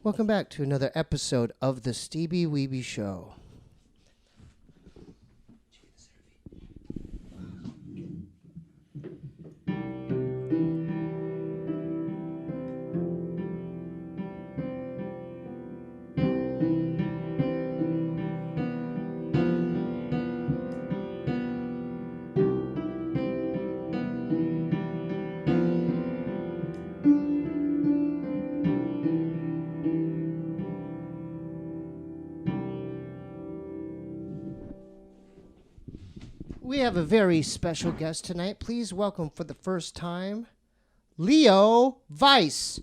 Welcome back to another episode of the Steebee Weebee Show. We have a very special guest tonight. Please welcome for the first time, Leo Weiss.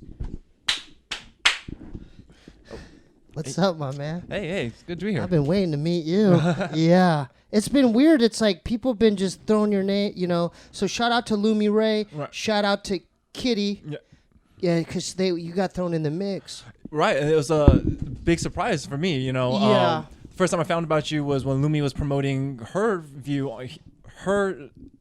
What's up, my man? Hey, it's good to be here. I've been waiting to meet you. Yeah. It's been weird. It's like people have been just throwing your name, you know. So shout out to Lumi Ray. Right. Shout out to Kitty. Yeah. Yeah, because you got thrown in the mix. Right. And it was a big surprise for me, you know. Yeah. First time I found about you was when Lumi was promoting her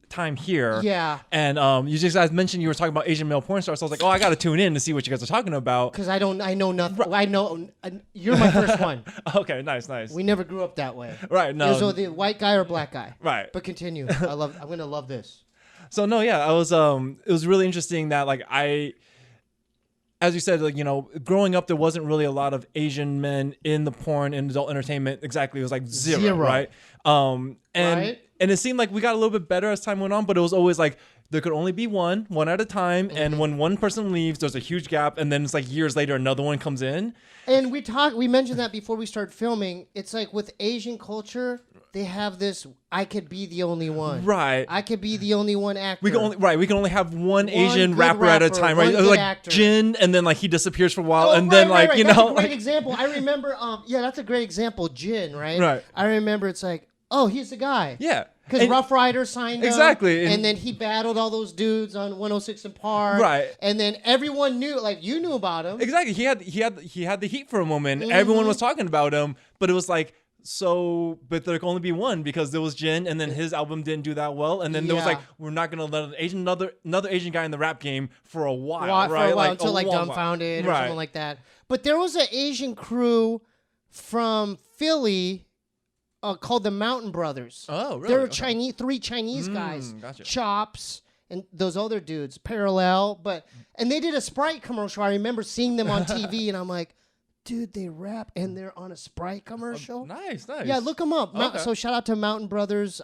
time here. Yeah. And you just guys mentioned you were talking about Asian male porn stars. So I was like, oh, I got to tune in to see what you guys are talking about. Because I know nothing. I know you're my first one. Okay, nice. We never grew up that way. Right. No. So the white guy or black guy. Right. But continue. I'm gonna love this. So no, yeah, I was. It was really interesting that as you said, like, you know, growing up, there wasn't really a lot of Asian men in the porn and adult entertainment. Exactly. It was like zero. Right. And it seemed like we got a little bit better as time went on, but it was always like there could only be one at a time. Mm-hmm. And when one person leaves, there's a huge gap. And then it's like years later, another one comes in. And we mentioned that before we started filming. It's like with Asian culture, they have this, I could be the only one. Right. I could be the only one actor. We can only have one Asian rapper at a time, right? Like actor. Jin, and then like he disappears for a while, and then you that's know. A great example. I remember, that's a great example, Jin, right? Right. I remember it's like, oh, he's the guy. Yeah. Because Rough Rider signed him. Exactly. And then he battled all those dudes on 106 and Park. Right. And then everyone knew, like, you knew about him. Exactly. He had the heat for a moment. Mm-hmm. Everyone was talking about him, but it was like, but there could only be one because there was Jin, and then his album didn't do that well, and then there was like, we're not gonna let another Asian guy in the rap game for a while, right? Until like Dumbfounded or something like that. But there was an Asian crew from Philly called the Mountain Brothers. Oh, really? They were three Chinese guys, gotcha. Chops, and those other dudes, Parallel. And they did a Sprite commercial. I remember seeing them on TV, and I'm like, dude, they rap and they're on a Sprite commercial. Nice. Yeah, look them up. Okay. So shout out to Mountain Brothers.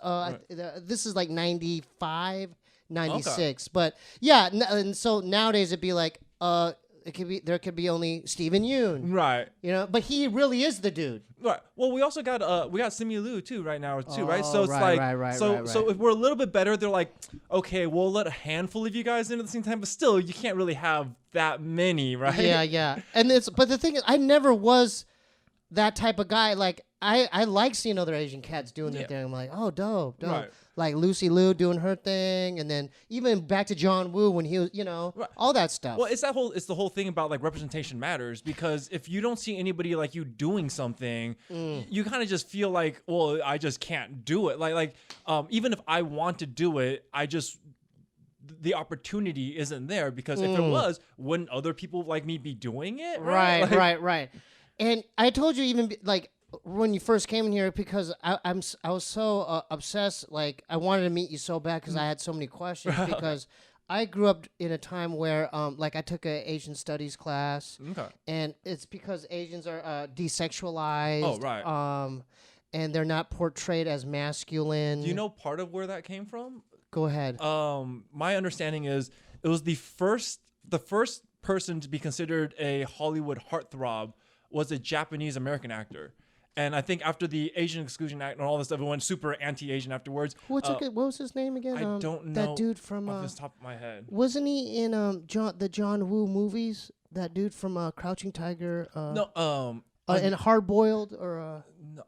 This is like 95, 96. Okay. But yeah, and so nowadays it'd be like, there could be only Steven Yeun. Right. You know, but he really is the dude. Right. Well, we also got Simi Liu too right now too, right? So it's right. So if we're a little bit better, they're like, okay, we'll let a handful of you guys in at the same time, but still, you can't really have that many, right? Yeah. But the thing is, I never was that type of guy. Like I like seeing other Asian cats doing their thing. I'm like, oh, dope. Right. Like Lucy Liu doing her thing, and then even back to John Woo when he was, all that stuff. Well, it's the whole thing about like representation matters, because if you don't see anybody like you doing something, you kind of just feel like, well, I just can't do it. Like even if I want to do it, the opportunity isn't there, because if it was, wouldn't other people like me be doing it? Right. And I told you even like when you first came in here, because I was so obsessed, like I wanted to meet you so bad because I had so many questions, because I grew up in a time where like I took an Asian studies class, and it's because Asians are desexualized. Oh, right. And they're not portrayed as masculine. Do you know part of where that came from? Go ahead. My understanding is it was the first person to be considered a Hollywood heartthrob was a Japanese American actor. And I think after the Asian Exclusion Act and all this stuff, it went super anti-Asian afterwards. What was his name again? I don't know. That dude from off the top of my head. Wasn't he in the John Woo movies? That dude from Crouching Tiger. And Hard Boiled or. No,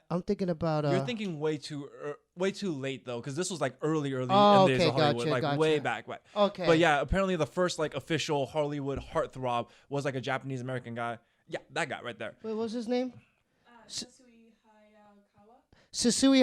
I'm thinking about. You're thinking way too late though, because this was like early in the days of Hollywood, gotcha. Way back. Okay. But yeah, apparently the first like official Hollywood heartthrob was like a Japanese American guy. Yeah, that guy right there. Wait, what was his name? Sasui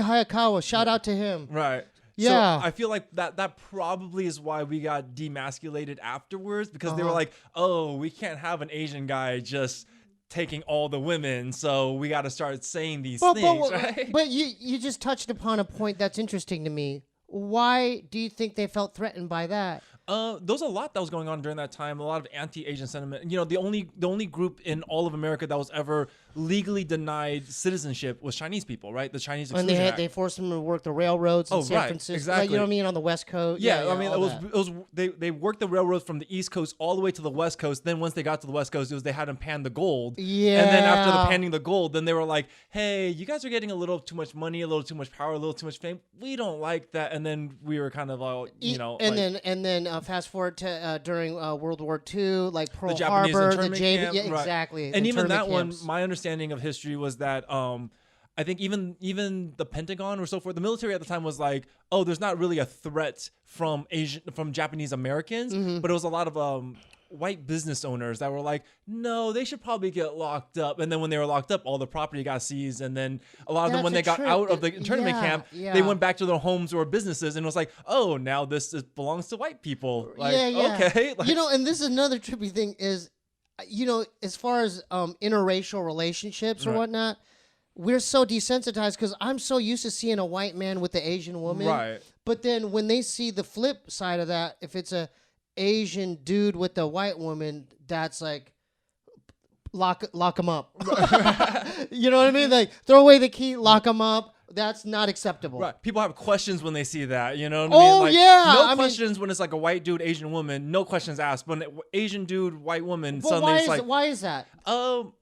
Hayakawa. Shout out to him. Right. Yeah. So I feel like that probably is why we got demasculated afterwards, because they were like, oh, we can't have an Asian guy just taking all the women, so we got to start saying these things, right? But you just touched upon a point that's interesting to me. Why do you think they felt threatened by that? There was a lot that was going on during that time. A lot of anti-Asian sentiment. You know, the only group in all of America that was ever legally denied citizenship was Chinese people, right? The Chinese Exclusion Act. They forced them to work the railroads in San Francisco. Exactly. You know what I mean, on the West Coast. Yeah, I mean, it was they worked the railroads from the East Coast all the way to the West Coast. Then once they got to the West Coast, they had them pan the gold. Yeah. And then after the panning the gold, then they were like, hey, you guys are getting a little too much money, a little too much power, a little too much fame. We don't like that. And then we were kind of all, you know. And then fast forward to during World War II, like Pearl Japanese Harbor, internment camp, yeah, right. exactly. And even that camps. one, my understanding of history was that I think even the Pentagon or so forth, the military at the time was like, oh, there's not really a threat from Japanese Americans, but it was a lot of white business owners that were like, no, they should probably get locked up. And then when they were locked up, all the property got seized. And then a lot of them, when they got out of the internment camp, they went back to their homes or businesses, and it was like, oh, now this belongs to white people. Like, okay. Like, you know, and this is another trippy thing is, you know, as far as interracial relationships or whatnot, we're so desensitized because I'm so used to seeing a white man with the Asian woman. Right. But then when they see the flip side of that, if it's a Asian dude with a white woman, that's like lock him up. You know what I mean? Like throw away the key, lock him up. That's not acceptable. Right. People have questions when they see that. You know what I mean? Like, yeah. No questions when it's like a white dude, Asian woman. No questions asked. But an Asian dude, white woman, suddenly it's like, why is that?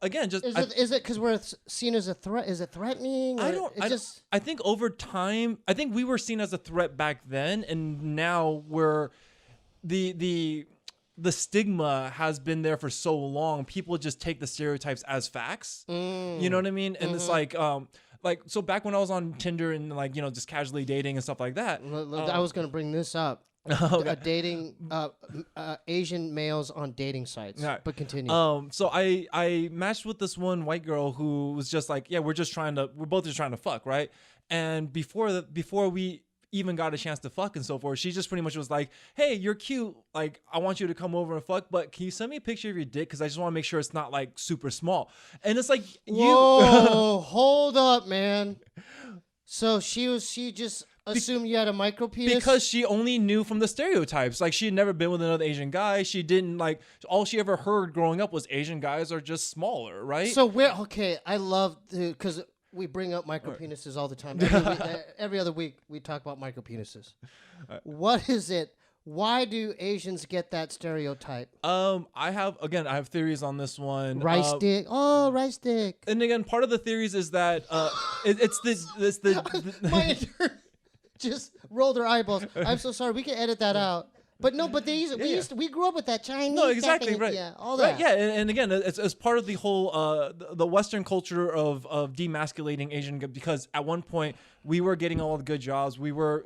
Again, just is it because we're seen as a threat? Is it threatening? I think over time, I think we were seen as a threat back then, and now we're the stigma has been there for so long. People just take the stereotypes as facts. You know what I mean? And it's like, so back when I was on Tinder and like, you know, just casually dating and stuff like that. I was going to bring this up. Dating Asian males on dating sites. Right. But continue. So I matched with this one white girl who was just like, yeah, we're both just trying to fuck, right? And before we even got a chance to fuck and so forth, she just pretty much was like, hey, you're cute, like I want you to come over and fuck, but can you send me a picture of your dick, because I just want to make sure it's not like super small. And it's like, whoa, hold up, man. So she just assumed you had a micro penis? Because she only knew from the stereotypes. Like, she had never been with another Asian guy. She didn't, like, all she ever heard growing up was Asian guys are just smaller, right? So I love to, because we bring up micro penises all the time. Every other week we talk about micro penises. What is it? Why do Asians get that stereotype? I have theories on this one. Rice dick. Oh, rice dick. And again, part of the theories is that it's the my intern just rolled their eyeballs. I'm so sorry. We can edit that out. But no, but we grew up with that Chinese. No, exactly, right. Yeah, all that. Right, yeah, and again, it's part of the whole the Western culture of demasculating Asian, because at one point we were getting all the good jobs. We were,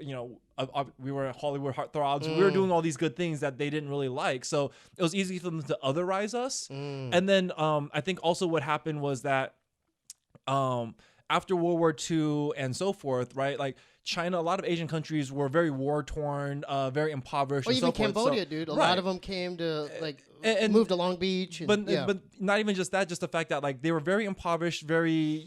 we were Hollywood heartthrobs. We were doing all these good things that they didn't really like. So it was easy for them to otherize us. And then I think also what happened was that after World War II and so forth, right, like China, a lot of Asian countries were very war-torn, very impoverished. Or and even so forth. Cambodia, dude. A lot of them came to and moved to Long Beach. But not even just that, just the fact that like they were very impoverished, very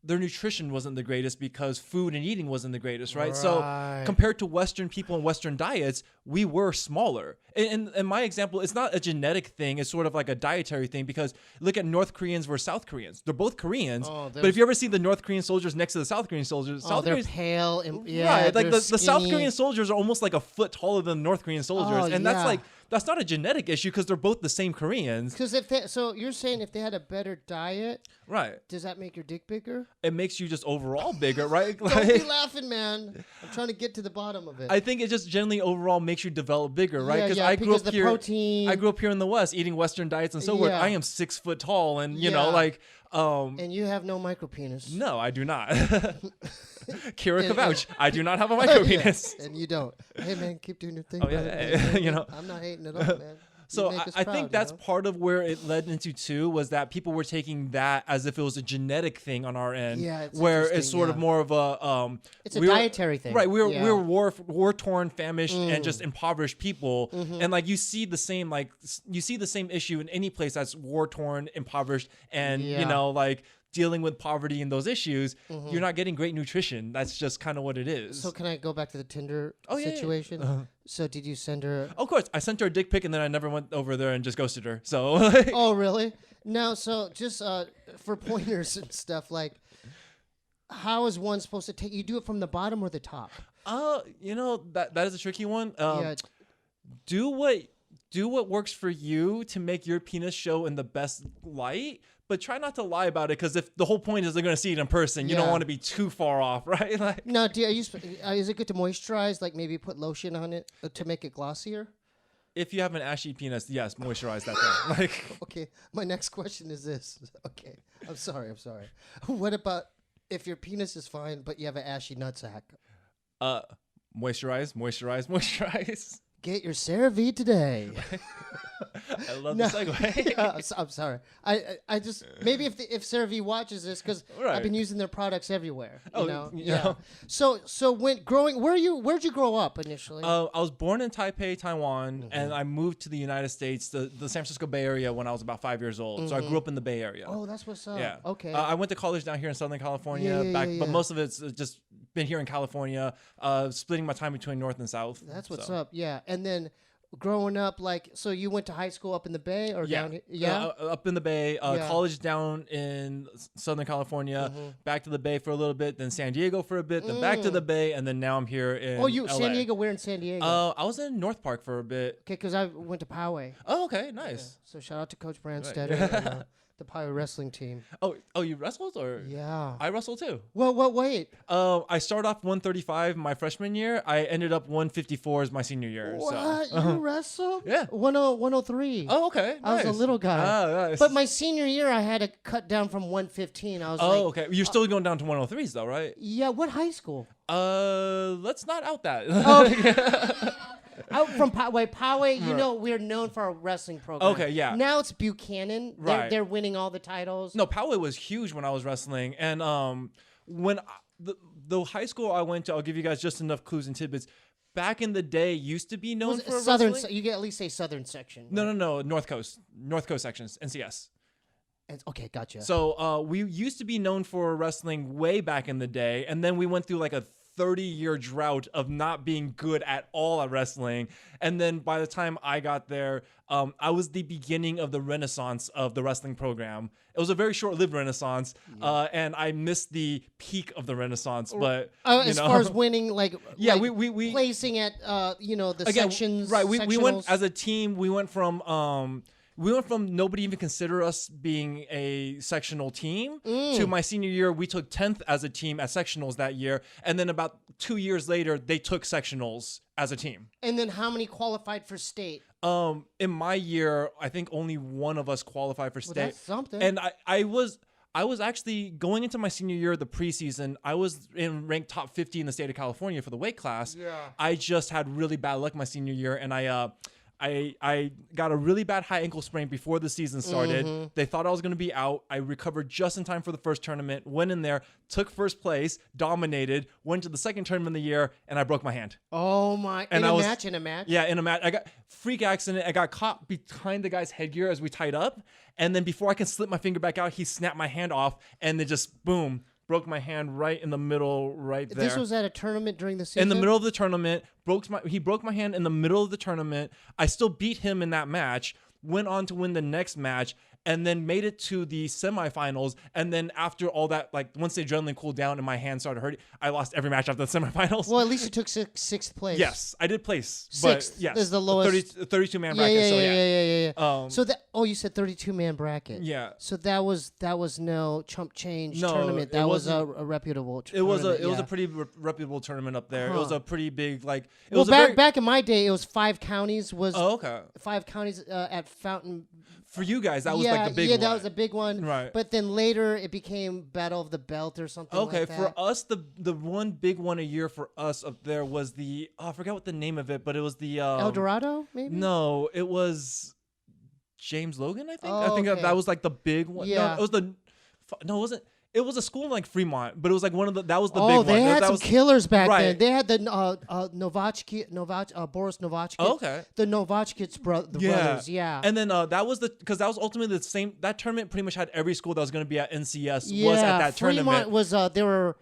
their nutrition wasn't the greatest because food and eating wasn't the greatest, right? So compared to Western people and Western diets, we were smaller. And my example, it's not a genetic thing. It's sort of like a dietary thing, because look at North Koreans versus South Koreans. They're both Koreans. But if you ever see the North Korean soldiers next to the South Korean soldiers, they're pale. And, right. Like the South Korean soldiers are almost like a foot taller than the North Korean soldiers. And that's not a genetic issue, because they're both the same Koreans. So you're saying if they had a better diet, right? Does that make your dick bigger? It makes you just overall bigger, right? Don't be laughing, man. I'm trying to get to the bottom of it. I think it just generally overall makes you develop bigger, right? Because I grew up here. Protein. I grew up here in the West, eating Western diets and so forth. I am 6 foot tall, and and you have no micro penis. No, I do not. Kira can vouch. I do not have a micro penis. And you don't. Hey man, keep doing your thing. Oh yeah, I'm not hating at all, man. So make us I proud, think you that's know? part of where it led into too, was that people were taking that as if it was a genetic thing on our end. Yeah, it's where it's interesting, sort of yeah. more of a It's a we were- dietary thing. Right, we were Yeah. war torn, famished, and just impoverished people, and like you see the same issue in any place that's war torn, impoverished, and Yeah. like dealing with poverty and those issues. You're not getting great nutrition. That's just kind of what it is. So can I go back to the Tinder Oh, yeah, yeah. situation? So did you send her? Of course, I sent her a dick pic and then I never went over there and just ghosted her. So Oh, really? No. So just for pointers and stuff, like, how is one supposed to take? You do it from the bottom or the top? that is a tricky one. Yeah. Do what works for you to make your penis show in the best light, but try not to lie about it, because if the whole point is they're going to see it in person, you don't Yeah. want to be too far off, right? Like, No. Is it good to moisturize? Like maybe put lotion on it to make it glossier? if you have an ashy penis, yes, moisturize that thing. Like, Okay. My next question is this. Okay. I'm sorry. What about if your penis is fine, but you have an ashy nutsack? moisturize. Get your CeraVe today. I love No. the segue. Yeah, I'm sorry. I just maybe if CeraVe watches this, because Right. I've been using their products everywhere. Oh, You know? you Yeah. know. So when growing, where'd you grow up initially? I was born in Taipei, Taiwan, and I moved to the United States, the San Francisco Bay Area, when I was about 5 years old. So I grew up in the Bay Area. Oh, that's what's up. Yeah. Okay. I went to college down here in Southern California, Yeah, but most of it's just been here in California, splitting my time between North and South. That's what's So. up. Yeah. And then growing up, like, so you went to high school up in the Bay or Yeah. down here? Yeah. Up in the Bay, Yeah. college down in Southern California, back to the Bay for a little bit, then San Diego for a bit, then back to the Bay, and then now I'm here in you LA. San Diego? Where in San Diego? I was in North Park for a bit. Okay, because I went to Poway. Oh, okay, nice. So shout out to Coach Brandstetter and the Poway wrestling team. Oh, you wrestled or? Yeah. I wrestled too. Well, wait. I started off 135 my freshman year. I ended up 154 as my senior year. What? So. You wrestled? Yeah. 103. Oh, okay. I was a nice. little guy. Oh, nice. But my senior year, I had to cut down from 115. I was Oh, like, okay. You're still going down to 103s though, right? yeah, what high school? Let's not out that. Out from Poway, you know, we're known for our wrestling program. Okay, yeah. Now it's Buchanan. Right. They're winning all the titles. No, Poway was huge when I was wrestling, and when the high school I went to, I'll give you guys just enough clues and tidbits. Back in the day, used to be known Was it for Southern. wrestling. You can at least say Southern section. No, North Coast sections, NCS. Okay, gotcha. So we used to be known for wrestling way back in the day, and then we went through like a 30-year drought of not being good at all at wrestling. And then by the time I got there, I was the beginning of the renaissance of the wrestling program. It was a very short-lived renaissance, and I missed the peak of the renaissance. But as far as winning, like yeah, like we placing at the again, sections. right? We went sectionals. as a team. We went from nobody even consider us being a sectional team to my senior year. We took 10th as a team at sectionals that year. And then about 2 years later, they took sectionals as a team. And then how many qualified for state? In my year, I think only one of us qualified for state. That's something. And I was actually going into my senior year, the preseason, I was ranked top 50 in the state of California for the weight class. Yeah. I just had really bad luck my senior year, and I got a really bad high ankle sprain before the season started. They thought I was going to be out. I recovered just in time for the first tournament, went in there, took first place, dominated, went to the second tournament of the year, and I broke my hand. Oh my! And in I a was- match, in a match. Yeah, in a match. I got freak accident. I got caught behind the guy's headgear as we tied up. And then before I can slip my finger back out, he snapped my hand off and then just boom, broke my hand right in the middle, right there. This was at a tournament during the season. in the middle of the tournament. He broke my hand in the middle of the tournament. I still beat him in that match. Went on to win the next match, and then made it to the semifinals. And then after all that, like once the adrenaline cooled down and my hand started hurting, I lost every match after the semifinals. Well, at least you took sixth place. Yes, I did place. Sixth but yes, is the lowest. 32 man Yeah, bracket. yeah, so yeah. So that. Oh, you said 32-man bracket. Yeah. So that was no chump change No, tournament. it That was a wasn't- reputable. It was a tournament, pretty reputable tournament up there. It Huh. was a pretty big like. It Well, was a very, back in my day, it was 5 counties. Was oh, okay. 5 counties at Fountain. For you guys, that was yeah, like the big yeah, one. that was a big one. Right. But then later it became Battle of the Belt or something. Okay, like that. for us, the one big one a year for us up there was I forgot what the name of it, but it was the El Dorado, maybe. No, it was James Logan, I think. Oh, I think okay. that was like the big one. Yeah. No, it wasn't. It was a school in like Fremont, but it was like one of the. That was the Oh, big one. they had that some was, killers back right. then. They had the Boris Novachkin. Oh, okay. The Novachkins brothers. Yeah. And then that was because that was ultimately the same. That tournament pretty much had every school that was going to be at NCS was at that Fremont tournament. was they were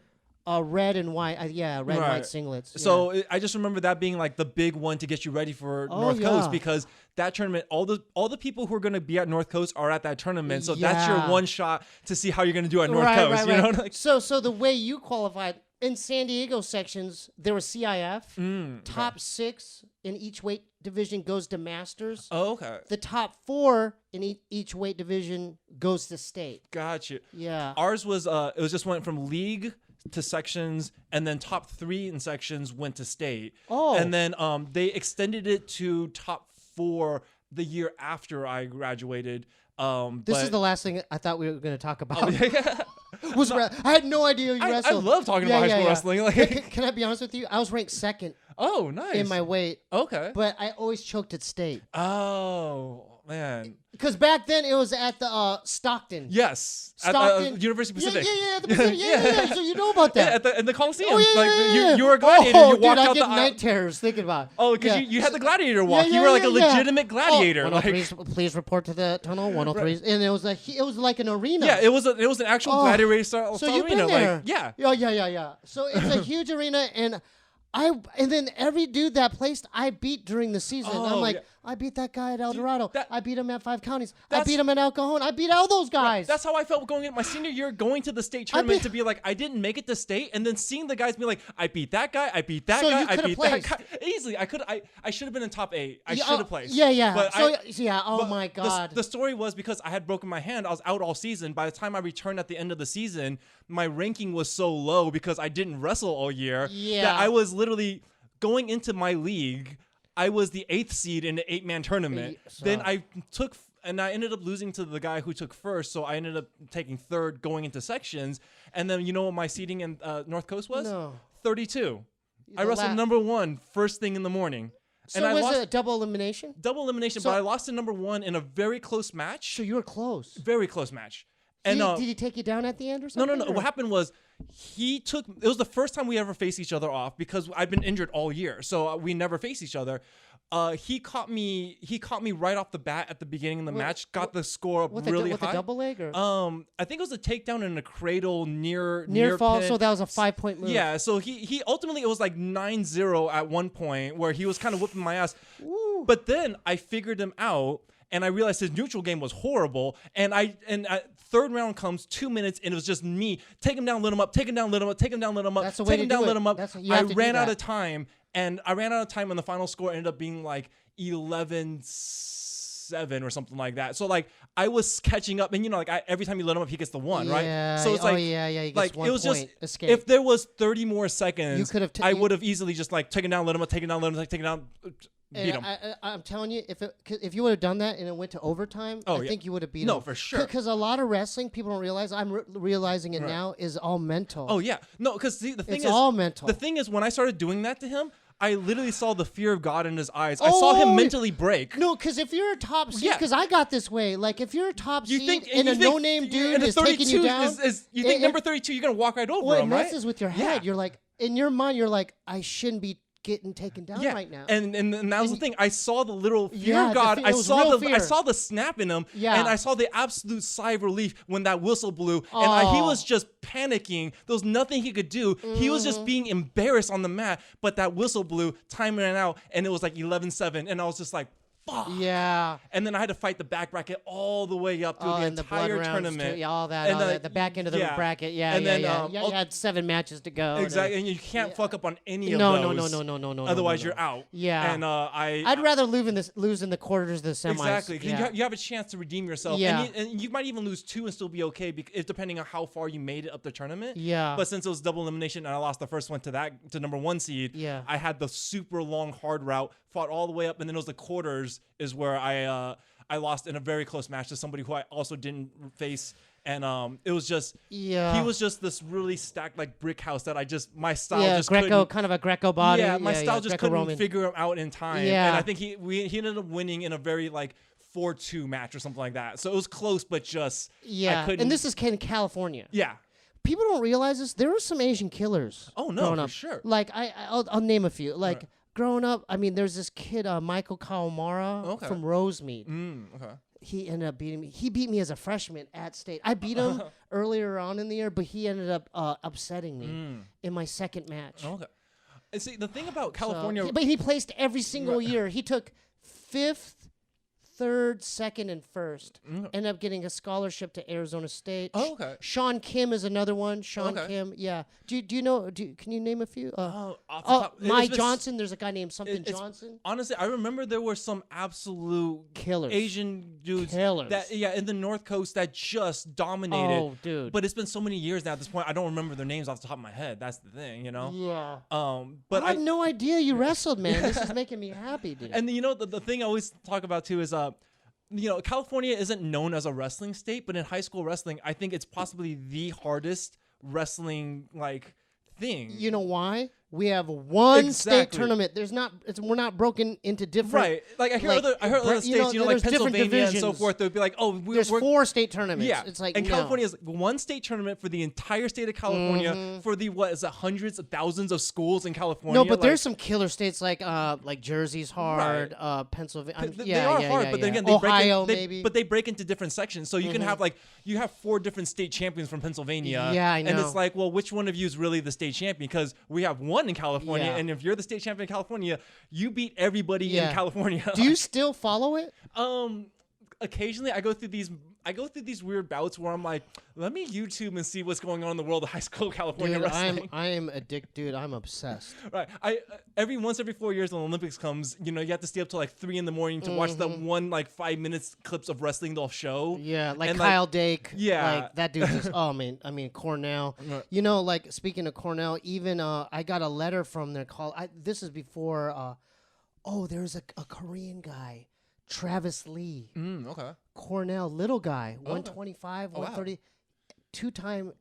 red and white. red and white Right. singlets. So I just remember that being like the big one to get you ready for North Coast because that tournament, all the people who are going to be at North Coast are at that tournament. So that's your one shot to see how you're going to do at North Coast. You know, like, so the way you qualified in San Diego sections, there was CIF. Top 6 in each weight division goes to Masters. Oh, okay. The top 4 in each weight division goes to state. Got you. Yeah. Ours was it was just went from league to sections, and then top 3 in sections went to state. Oh. And then they extended it to top 4 the year after I graduated. This is the last thing I thought we were going to talk about. Oh, yeah. I had no idea you I wrestled. love talking about high school wrestling. Like, can I be honest with you? I was ranked 2nd oh, nice. in my weight, Okay. but I always choked at state. Oh, man. Because back then it was at the Stockton. Yes. Stockton. At University Pacific. Yeah, the Pacific. Yeah. So you know about that. In the Coliseum. Oh, yeah. You were a gladiator. Oh, you dude, walked I out get the night terrors thinking about it. Oh, because you had the gladiator walk. You were like a legitimate gladiator. Oh, 103s, please report to the tunnel. 103s, and it was like an arena. Yeah, it was an actual gladiator style So you've arena. been there. Like, yeah. Yeah. So it's a huge arena, and then every dude that placed, I beat during the season. Oh, I'm like, yeah. I beat that guy at El Dorado. I beat him at 5 counties. I That's- beat him at El Cajon. I beat all those guys. That's how I felt going in my senior year, going to the state tournament to be like, I didn't make it to state, and then seeing the guys be like, I beat that guy, I beat that So guy, you I could've beat placed. that guy. Easily, I should have been in top 8. I should have placed. Yeah. But Oh my God. The story was because I had broken my hand. I was out all season. By the time I returned at the end of the season, my ranking was so low because I didn't wrestle all year that I was literally going into my league. I was the 8th seed in an 8-man tournament. Then I ended up losing to the guy who took 1st, so I ended up taking 3rd going into sections. And then you know what my seeding in North Coast was? No. 32. I wrestled number 1 first thing in the morning. So and was it a double elimination? Double elimination, but I lost to number 1 in a very close match. So you were close. Very close match. Did And he take you down at the end or something? No. What happened was it was the first time we ever faced each other off because I've been injured all year. So we never faced each other. He caught me right off the bat at the beginning of the match, got the score up really high. With a double leg or? I think it was a takedown in a cradle near fall, pin. so that was a 5-point move. Yeah, so he ultimately it was like 9-0 at one point where he was kind of whipping my ass. Ooh. But then I figured him out and I realized his neutral game was horrible. And third round comes 2 minutes, and it was just me take him down, let him up, take him down, let him up, take him down, let him up, That's the way take him to down, do let it. him up. I ran out of time, and the final score ended up being like 11-7 or something like that. So like I was catching up, and every time you let him up, he gets the 1, right? So it's like, he gets like 1 it was point. just Escape. if there was 30 more seconds, You could have I would have easily just like taken down, let him up, taken down, let him up, taken down. Beat him. I'm telling you, if you would have done that and it went to overtime, I think you would have beat him. No, for sure. Because a lot of wrestling, people don't realize, I'm realizing it now, is all mental. Oh, yeah. No, because the thing It's is... all mental. The thing is, when I started doing that to him, I literally saw the fear of God in his eyes. I saw him mentally break. No, because if you're a top seed, because I got this way, like if you're a top seed and a no-name dude is taking you down... You think number 32, you're going to walk right over him, it right? messes with your head. Yeah. You're like, in your mind, you're like, I shouldn't be getting taken down right now. And that was the thing. I saw the little fear of God. I saw the snap in him. Yeah. And I saw the absolute sigh of relief when that whistle blew. And he was just panicking. There was nothing he could do. He was just being embarrassed on the mat. But that whistle blew, time ran out, and it was like 11-7. And I was just like, fuck. Yeah. And then I had to fight the back bracket all the way up through the entire tournament. Yeah, all that. The back end of the bracket. Yeah, and then you had 7 matches to go. Exactly. And you can't fuck up on any of those. No. Otherwise, you're out. Yeah. And I'd rather lose in the quarters of the semis. Exactly. Because you have a chance to redeem yourself. Yeah. And you might even lose 2 and still be okay, depending on how far you made it up the tournament. Yeah. But since it was double elimination and I lost the first one to number 1 seed, I had the super long hard route, fought all the way up, and then it was the quarters is where I lost in a very close match to somebody who I also didn't face. And it was just he was just this really stacked like brick house that my style just kind of a Greco body. My style just couldn't figure him out in time. Yeah. And I think he ended up winning in a very like 4-2 match or something like that. So it was close, but just Yeah, I couldn't. and this is in California. Yeah. People don't realize this. There were some Asian killers. Oh no, growing for up. sure. Like I'll name a few. Like Right. growing up, I mean, there's this kid Michael Kawamura Okay. from Rosemead. Okay. He ended up beating me. He beat me as a freshman at state. I beat him earlier on in the year, but he ended up upsetting me in my second match. Okay. And see, the thing about California, But he placed every single year. He took 5th, 3rd, 2nd, and 1st. Ended up getting a scholarship to Arizona State. Oh, okay. Sean Kim is another one. Sean Okay. Kim, yeah. Do you know? Can you name a few? off the top- Mike it's been Johnson. There's a guy named something it's- Johnson. Honestly, I remember there were some absolute Killers. Asian dudes Killers. that in the North Coast that just dominated. Oh, dude. But it's been so many years now at this point, I don't remember their names off the top of my head. That's the thing, you know. Yeah. But I had no idea you wrestled, man. This is making me happy, dude. and you know the thing I always talk about too is you know, California isn't known as a wrestling state, but in high school wrestling, I think it's possibly the hardest wrestling like thing. You know why? We have one state Exactly. tournament. We're not broken into different. Right, like I hear other states, you know, like there's different Pennsylvania and so divisions. forth. They'd be like, oh, There's 4 state tournaments. Yeah, It's like and no. California is one state tournament for the entire state of California for the what is it, hundreds of thousands of schools in California. No, but like, there's some killer states like Jersey's hard, Pennsylvania. they are hard, but then again, they Ohio break in, maybe. but they break into different sections. So you can have you have 4 different state champions from Pennsylvania. Yeah, I And know. it's like, well, which one of you is really the state champion? Because we have one in California, Yeah. and if you're the state champion in California, you beat everybody in California. Do you still follow it? Occasionally I go through these weird bouts where I'm like, let me YouTube and see what's going on in the world of high school California Dude, wrestling. I am addicted. Dude, I'm obsessed. Right. Every 4 years when the Olympics comes, you know, you have to stay up till like 3 a.m. to watch the one like 5 minutes clips of wrestling they'll show. Yeah, like And, Kyle Dake. Yeah. Like that dude just I mean Cornell. Right. You know, like speaking of Cornell, even I got a letter from their call. This is before there's a Korean guy, Travis Lee. Okay. Cornell, little guy, Oh, 125, Oh, wow. 130, 2-time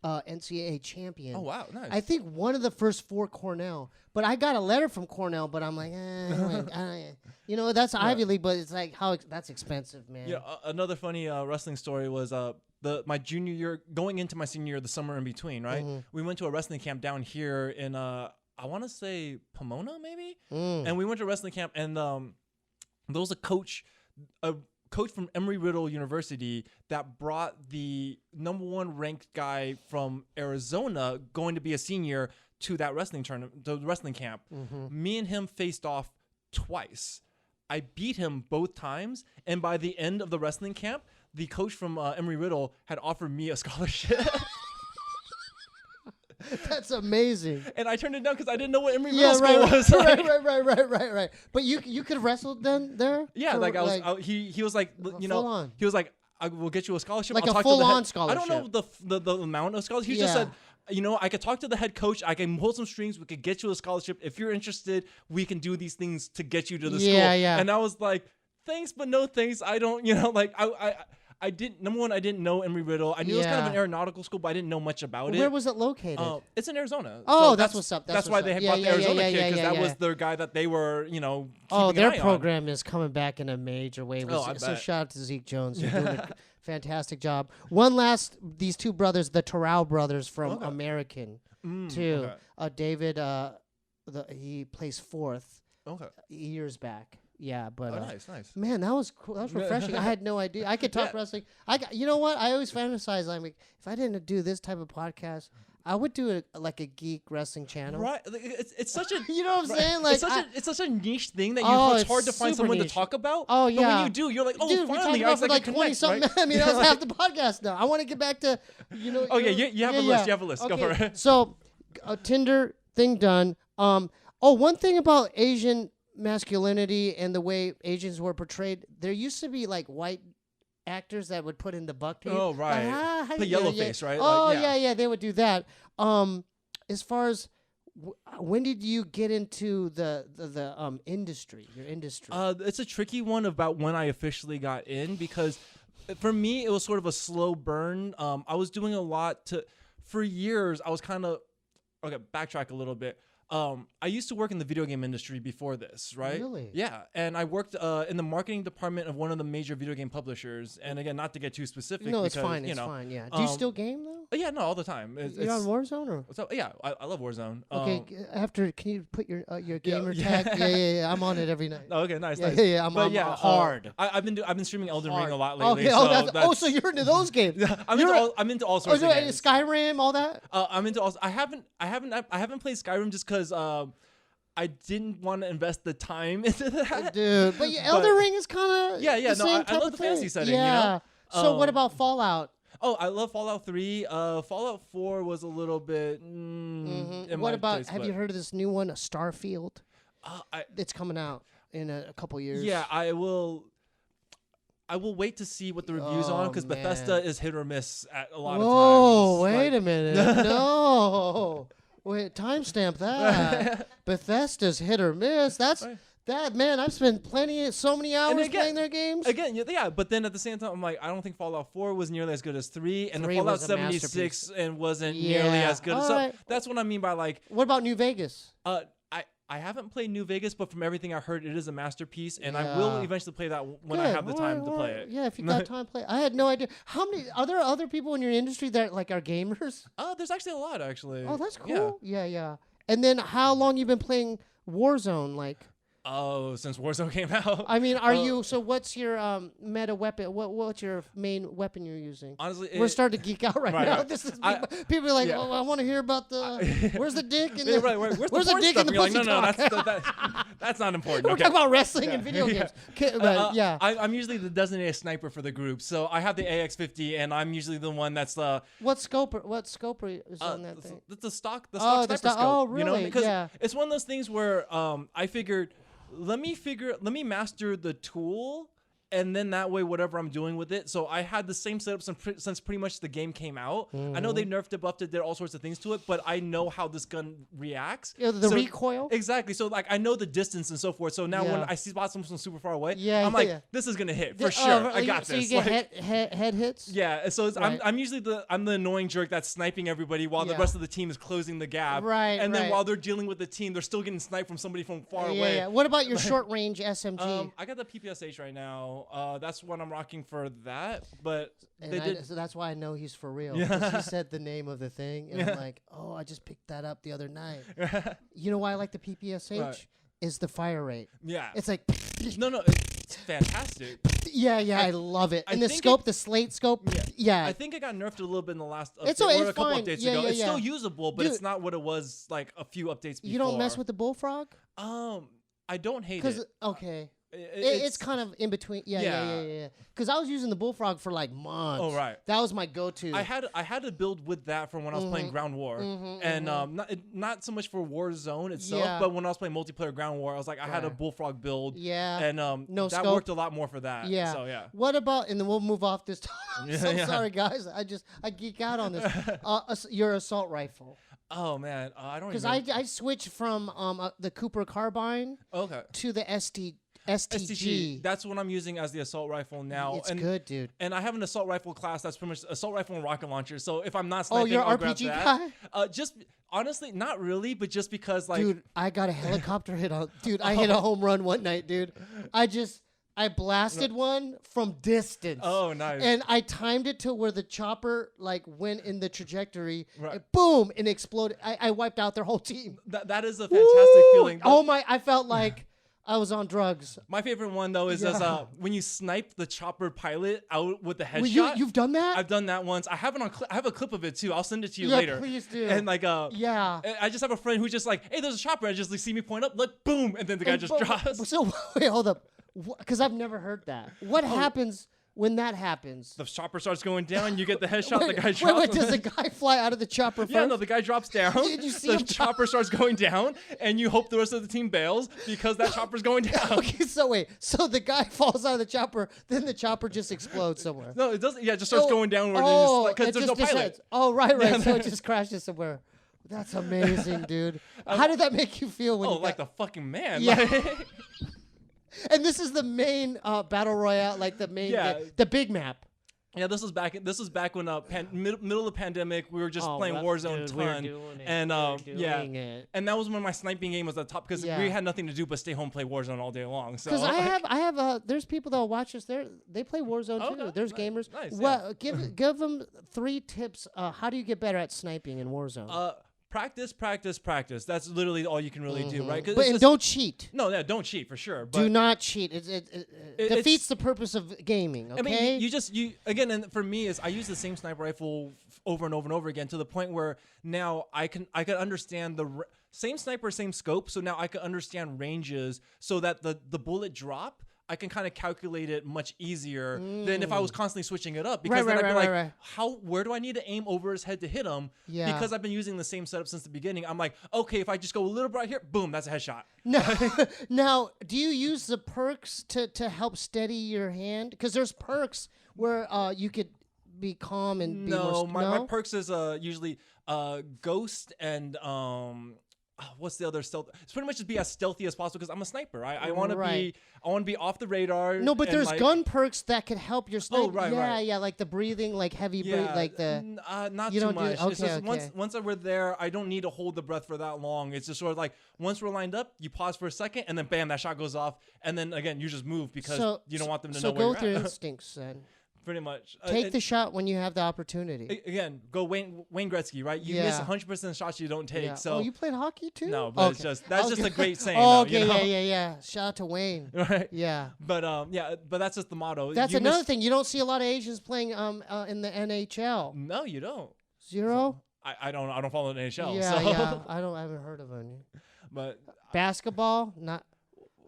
NCAA champion. Oh wow, nice. I think one of the first 4 Cornell, but I got a letter from Cornell, but I'm like, you know, that's Ivy League, but it's like that's expensive, man. Yeah, another funny wrestling story was my junior year, going into my senior year, the summer in between, right? We went to a wrestling camp down here in I want to say Pomona, maybe, and we went to a wrestling camp, and there was a coach from Embry-Riddle University that brought the #1 ranked guy from Arizona, going to be a senior, to that wrestling tournament, the wrestling camp. Me and him faced off twice. I beat him both times, and by the end of the wrestling camp, the coach from Embry-Riddle had offered me a scholarship. That's amazing. And I turned it down because I didn't know what Embry-Riddle school was. Right. But you could have wrestled then there? Yeah, For, like he was like, you know, full on. he was like, I will get you a scholarship. Like I'll a talk to the full-on head. scholarship. I don't know the amount of scholarship. He just Yeah. said, you know, I could talk to the head coach. I can pull some strings. We could get you a scholarship. If you're interested, we can do these things to get you to the school. Yeah. And I was like, thanks, but no thanks. I don't, you know, like I didn't. #1, I didn't know Embry-Riddle. I knew it was kind of an aeronautical school, but I didn't know much about it. Where was it located? It's in Arizona. Oh, So that's what's up. That's That's why what's they up. had brought the Arizona kid, because that yeah. was their guy that they were, you know, Oh, keeping an their eye program is coming back in a major way. Oh, I So bet. shout out to Zeke Jones. You're doing a fantastic job. One last, these 2 brothers, the Terrell brothers from American, too. okay. David, he plays 4th Okay. years back. Yeah, but Oh, nice. man, that was cool. That was refreshing. I had no idea. I could talk wrestling. You know what? I always fantasize. I'm like, if I didn't do this type of podcast, I would do like a geek wrestling channel. Right. It's such a You know what I'm saying? Like, it's such a niche thing that it's hard to find super someone niche. to talk about. Oh, But yeah. when you do, you're like, oh, Dude, we finally, talked about for I like can 20 connect, something. right? I mean, that was half the podcast now. I want to get back to, you know. Oh, yeah, you have a list. You have a list. Go for it. So, Tinder thing done. One thing about Asian masculinity and the way Asians were portrayed, there used to be like white actors that would put in the buck tape. Oh, right. Like, Put yellow face, right? Oh, Like, yeah, they would do that. As far as when did you get into the industry, your industry? It's a tricky one about when I officially got in, because for me, it was sort of a slow burn. I was doing a lot for years. I was kind of, okay, backtrack a little bit. I used to work in the video game industry before this, right? Really? Yeah, and I worked in the marketing department of one of the major video game publishers. And again, not to get too specific. No, because, it's fine. You It's know, fine. Yeah. Do you still game though? Yeah, no, all the time. You're on Warzone or? So yeah, I love Warzone. Okay, can you put your gamer tag? Yeah. I'm on it every night. Oh, okay, nice. Yeah. I'm hard. I've been streaming Elden Ring a lot lately. Okay. So so you're into those games. I'm into all sorts of games. Skyrim, all that. I'm into all. I haven't played Skyrim just because I didn't want to invest the time into that. Dude, but Elden Ring is kind of I love the fantasy setting. Yeah. You know? So what about Fallout? Oh, I love Fallout 3. Fallout 4 was a little bit. What about? Have you heard of this new one, Starfield? It's coming out in a couple years. Yeah, I will wait to see what the reviews on because Bethesda is hit or miss at a lot of times. Whoa, wait a minute. No. Wait, timestamp that. Bethesda's hit or miss. That's that, man. I've spent so many hours playing their games. Again, yeah, but then at the same time, I'm like, I don't think Fallout 4 was nearly as good as 3, and 3 Fallout was a 76 and wasn't nearly as good. So that's what I mean by like. What about New Vegas? I haven't played New Vegas, but from everything I heard, it is a masterpiece, and I will eventually play that when I have the time to play it. Yeah, if you got time to play it. I had no idea. How many other people in your industry that are gamers? There's actually a lot, actually. Oh, that's cool. Yeah. And then how long you been playing Warzone? Like, oh, since Warzone came out. I mean, are you? So, what's your meta weapon? What's your main weapon you're using? Honestly, we're starting to geek out right now. This is people are like, oh, I want to hear about the where's the dick and the, where's the dick and the pussy talk? No, that's not important. We're talking about wrestling and video games. I'm usually the designated sniper for the group, so I have the AX-50, and I'm usually the one that's the. What scope is on that thing? The stock sniper scope. Oh, really? You know, because it's one of those things where I figured. Let me master the tool, and then that way, whatever I'm doing with it. So I had the same setup since pretty much the game came out. I know they nerfed it, buffed it, did all sorts of things to it, but I know how this gun reacts. Yeah, the recoil? Exactly. So like I know the distance and so forth. So now when I see spots from super far away, I'm like, this is gonna hit for sure. I got this. So you get head hits? Yeah. So I'm usually the annoying jerk that's sniping everybody while the rest of the team is closing the gap. Right. And then while they're dealing with the team, they're still getting sniped from somebody from far away. Yeah. What about your short range SMG? I got the PPSH right now. That's what I'm rocking for that. But so that's why I know he's for real. Because he said the name of the thing, and I'm like, oh, I just picked that up the other night. You know why I like the PPSH? Right. Is the fire rate. Yeah. It's like. No, it's fantastic. Yeah, I love it. And the scope, the slate scope. Yeah. I think it got nerfed a little bit in the last update. It's a couple updates ago. It's yeah. still usable, but it's not what it was like a few updates before. You don't mess with the bullfrog? I don't hate it. Okay. It's kind of in between. Yeah. Because I was using the bullfrog for like months. Oh, right. That was my go-to. I had to build with that from when I was playing Ground War, and not so much for Warzone itself, but when I was playing multiplayer Ground War, I was like, I had a bullfrog build. Yeah. And no that scope. worked a lot more for that. Yeah. So yeah. What about? And then we'll move off this topic. Sorry, guys. I geek out on this. Your assault rifle. Oh man, I don't. Because I switched from the Cooper carbine. To the STG. That's what I'm using as the assault rifle now. It's good, dude. And I have an assault rifle class that's pretty much assault rifle and rocket launcher. So if I'm not sniping, you're I'll RPG grab that. guy? Just honestly, not really, but just because like, dude, I got a helicopter hit on. Dude, I hit a home run one night, dude. I blasted one from distance. Oh, nice. And I timed it to where the chopper like went in the trajectory. And boom, and exploded. I wiped out their whole team. That is a fantastic feeling. Oh my! I felt like I was on drugs. My favorite one though is when you snipe the chopper pilot out with the headshot. You've done that? I've done that once. I have it on. I have a clip of it too. I'll send it to you yeah, later. Please do. And like I just have a friend who's just like, hey, there's a chopper. And just like, see me point up, like boom, and then the guy just drops. So wait, hold up, because I've never heard that. What happens? When that happens, the chopper starts going down. You get the headshot. The guy drops. Wait, does the guy fly out of the chopper first? Yeah, no, the guy drops down. Did you see the chopper starts going down, and you hope the rest of the team bails because that chopper's going down. Okay, so the guy falls out of the chopper, then the chopper just explodes somewhere. No, it doesn't. Yeah, it just starts going downward. Because there's no pilot. Oh, right. So it just crashes somewhere. That's amazing, dude. How did that make you feel when? Like the fucking man. Yeah. And this is the main battle royale, like the main, the big map. Yeah, this was back. This was back when middle of the pandemic. We were just playing Warzone dude, ton, and it. and that was when my sniping game was at the top because we had nothing to do but stay home and play Warzone all day long. So because I have there's people that watch us. They play Warzone too. There's gamers. Nice, well, give them 3 tips. How do you get better at sniping in Warzone? Practice. That's literally all you can really do, right? But don't cheat. No, don't cheat for sure. But do not cheat. It defeats the purpose of gaming. Okay. I mean, you again, and for me is I use the same sniper rifle over and over and over again to the point where now I can understand the same sniper, same scope. So now I can understand ranges so that the bullet drop, I can kind of calculate it much easier than if I was constantly switching it up. Because then I'd be like, where do I need to aim over his head to hit him? Yeah. Because I've been using the same setup since the beginning. I'm like, okay, if I just go a little bit right here, boom, that's a headshot. Now, do you use the perks to help steady your hand? Because there's perks where you could be calm and be more... My perks is usually Ghost and... what's the other stealth? It's pretty much just be as stealthy as possible because I'm a sniper. I want to be off the radar. No, but there's gun perks that could help your sniper. Oh, right. Yeah, like the breathing, like heavy breathing, like the. Not too much. It's just once we're there, I don't need to hold the breath for that long. It's just sort of like once we're lined up, you pause for a second, and then bam, that shot goes off, and then again you just move because you don't want them to know where you're at. So go with your instincts then. Pretty much. Take the shot when you have the opportunity. Again, go Wayne Gretzky, right? You miss 100% shots you don't take. Yeah. So you played hockey too? No, but that's just a great saying. Okay, though, yeah. Shout out to Wayne. Right. Yeah. But but that's just the motto. That's another thing. You don't see a lot of Asians playing in the NHL. No, you don't. Zero. So, I don't follow the NHL. Yeah, so. yeah. I haven't heard of any. But basketball, not.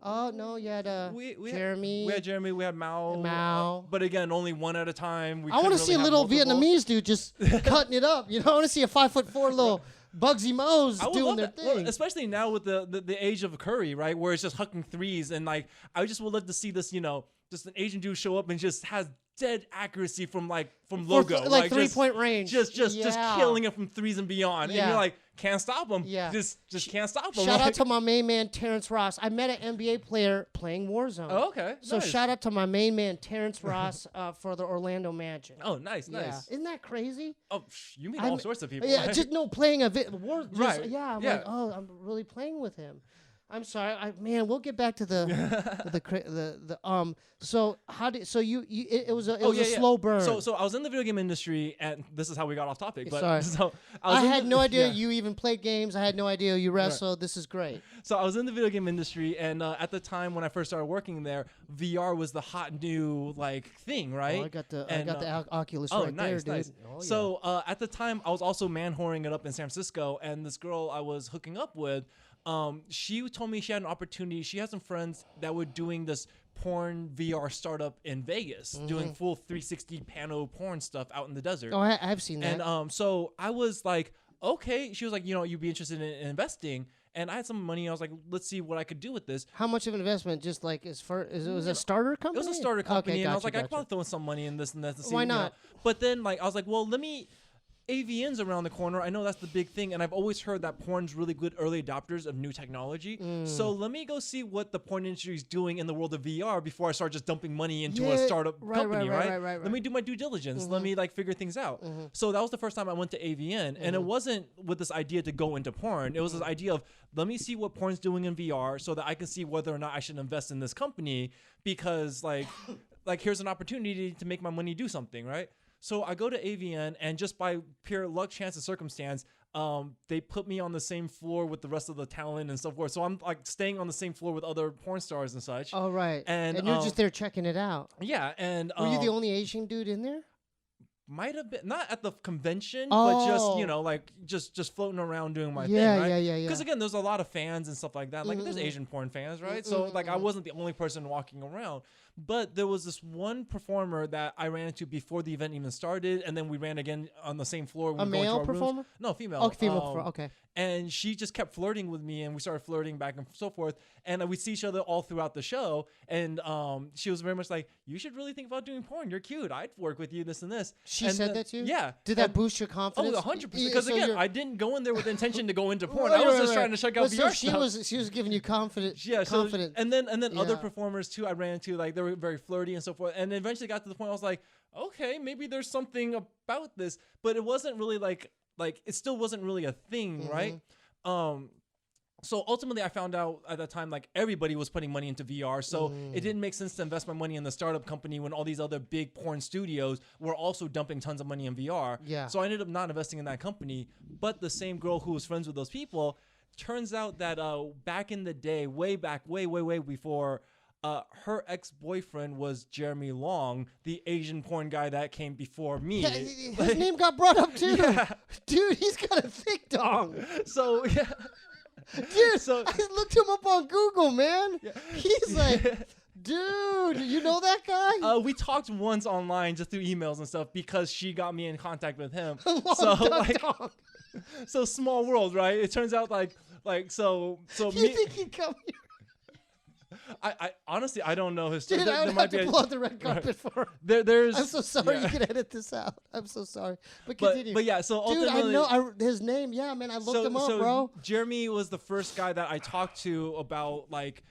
Oh no, you had Jeremy. We had Jeremy. We had Mao. But again, only one at a time. I want to see a little Vietnamese dude just cutting it up. You know, I want to see a 5'4" little Bugsy Moes doing their thing. Well, especially now with the age of Curry, right, where it's just hucking threes, and like I just would love to see this, just an Asian dude show up and just has dead accuracy from logo, like 3-point range, just killing it from threes and beyond, and you're like, can't stop him. Yeah, just can't stop him. Shout out to my main man Terrence Ross. I met an NBA player playing Warzone. Oh, okay. So nice. Shout out to my main man Terrence Ross for the Orlando Magic. Oh, nice. Isn't that crazy? Oh, you meet all sorts of people. Yeah, right? Just playing a war. Right. Yeah, I'm like, oh, I'm really playing with him. I'm sorry, we'll get back to the So it was a slow burn. So I was in the video game industry, and this is how we got off topic. But sorry. So I had no idea you even played games. I had no idea you wrestled. Right. This is great. So I was in the video game industry, and at the time when I first started working there, VR was the hot new thing, right? Oh, I got the Oculus right there, dude. Nice. Oh, so at the time, I was also man-whoring it up in San Francisco, and this girl I was hooking up with. She told me she had an opportunity. She had some friends that were doing this porn VR startup in Vegas, doing full 360 pano porn stuff out in the desert. Oh, I've seen that. And so I was like, okay. She was like, you'd be interested in investing. And I had some money. I was like, let's see what I could do with this. How much of an investment? Just like it was a starter company? It was a starter company. Okay, and I was like, I could probably throw in some money in this and that. To see, why not? But then I was like, well, let me... AVN's around the corner. I know that's the big thing, and I've always heard that porn's really good early adopters of new technology. So let me go see what the porn industry is doing in the world of VR before I start just dumping money into a startup company, right? Let me do my due diligence. Let me figure things out. So that was the first time I went to AVN, and it wasn't with this idea to go into porn. It was this idea of let me see what porn's doing in VR so that I can see whether or not I should invest in this company because here's an opportunity to make my money do something, right? So I go to AVN, and just by pure luck, chance, and circumstance, they put me on the same floor with the rest of the talent and so forth. So I'm staying on the same floor with other porn stars and such. Oh, right. And you're just there checking it out. Yeah. And were you the only Asian dude in there? Might have been not at the convention, but just just floating around doing my thing, right? Yeah. Because again, there's a lot of fans and stuff like that. There's Asian porn fans, right? So I wasn't the only person walking around, but there was this one performer that I ran into before the event even started, and then we ran again on the same floor. A male performer? No, female. Oh, female. Okay. And she just kept flirting with me, and we started flirting back and so forth. And we'd see each other all throughout the show. And she was very much like, "You should really think about doing porn. You're cute. I'd work with you. This and this." She And said then- that to you? Yeah. Did that And- boost your confidence? 100%. Yeah, Because so again, you're- I didn't go in there with the intention to go into porn. Right, I was right, just right. trying to check out But so VR she stuff. she was giving you confidence. Yeah, so confidence. and then other Yeah. performers too I ran into, like they were very flirty and so forth, and eventually got to the point I was like, okay, maybe there's something about this, but it wasn't really like it still wasn't really a thing, right? So ultimately I found out at that time like everybody was putting money into VR, so it didn't make sense to invest my money in the startup company when all these other big porn studios were also dumping tons of money in VR. Yeah. So I ended up not investing in that company, but the same girl who was friends with those people, turns out that back in the day, way back, way before, her ex-boyfriend was Jeremy Long, the Asian porn guy that came before me. Yeah, his name got brought up too. Yeah. Dude, he's got a thick dong. So yeah. Dude, So- I looked him up on Google, man. He's like, dude, you know that guy? We talked once online just through emails and stuff because she got me in contact with him. Long So duck like, dong. so small world, right? It turns out so You me. think he'd come here? I honestly I don't know his story. Dude, I would have to pull out the red carpet for him. there's. I'm so sorry yeah. you can edit this out. I'm so sorry. But But continue. yeah, so Dude, ultimately, I know his name. Yeah, man, I looked him up, bro. Jeremy was the first guy that I talked to about like,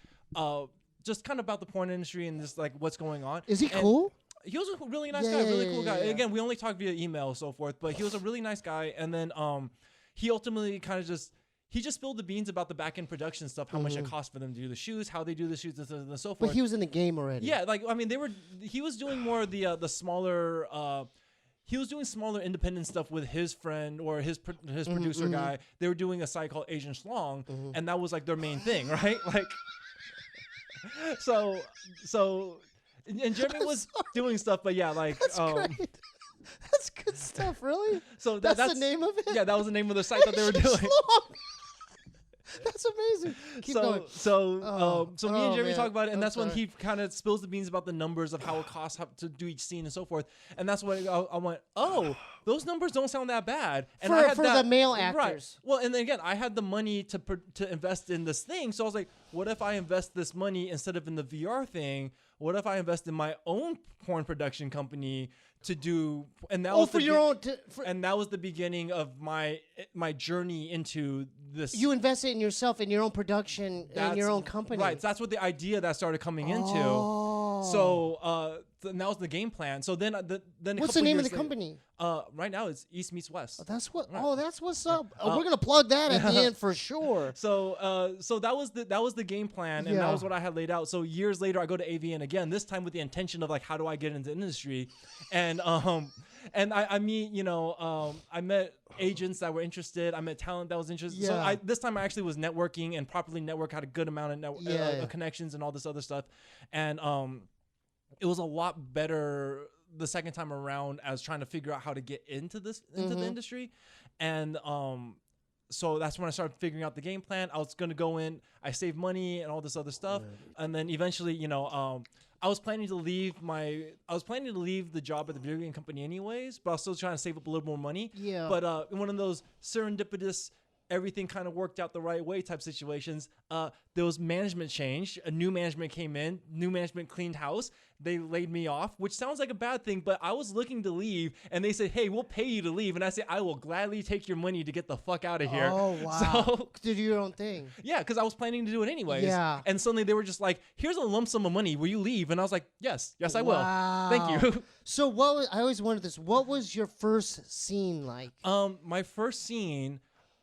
just kind of about the porn industry and just like what's going on. Is he And cool? He was a really nice Yeah, guy, yeah, really yeah, cool yeah, guy. yeah. Again, we only talked via email and so forth, but he was a really nice guy. And then he ultimately kind of just spilled the beans about the back end production stuff, how much it costs for them to do the shoots, how they do the shoots, and so forth. But he was in the game already. Yeah, like I mean, he was doing more of the smaller. He was doing smaller independent stuff with his friend or his producer guy. They were doing a site called Asian Schlong, and that was like their main thing, right? Like, so, and Jeremy was doing stuff, but yeah, like, That's great. That's good stuff, really? so That's that's the name of it? Yeah, that was the name of the site that they were Asian doing. Schlong. That's amazing. Keep going. So me and Jeremy man. talk about it, and I'm that's when sorry. he kind of spills the beans about the numbers of how it costs to do each scene and so forth. And that's when I went, oh, those numbers don't sound that bad. And I had For the male actors. Right. Well, and then again, I had the money to invest in this thing, so I was like, what if I invest this money instead of in the VR thing? What if I invest in my own porn production company to do? And that was for the your own. and that was the beginning of my journey into this. You invested in yourself, in your own production, in your That's- own company. Right. That's what the idea that started coming into. Oh. So and that was the game plan. So then then a What's couple the name of years the company? right now it's East Meets West. That's what. Oh, that's what's up. We're gonna plug that at the end for sure. So so that was the game plan, and Yeah. that was what I had laid out. So years later, I go to AVN again. This time with the intention of like, how do I get into the industry? And I meet I met agents that were interested. I met talent that was interested. So Yeah. this time I actually was networking and properly network, had a good amount of connections and all this other stuff, and it was a lot better the second time around as trying to figure out how to get into the industry. And so that's when I started figuring out the game plan. I was going to go in, I saved money and all this other stuff. And then eventually, I was planning to leave the job at the video game company anyways, but I was still trying to save up a little more money. Yeah. But in one of those serendipitous, everything kind of worked out the right way type situations, there was management change. A new management came in, new management cleaned house. They laid me off, which sounds like a bad thing, but I was looking to leave, and they said, hey, we'll pay you to leave. And I said, I will gladly take your money to get the fuck out of here. Oh wow. So, To do your own thing. yeah, because I was planning to do it anyways. Yeah. And suddenly they were just like, here's a lump sum of money. Will you leave? And I was like, yes, I will. Thank you. So I always wondered this. What was your first scene like? My first scene,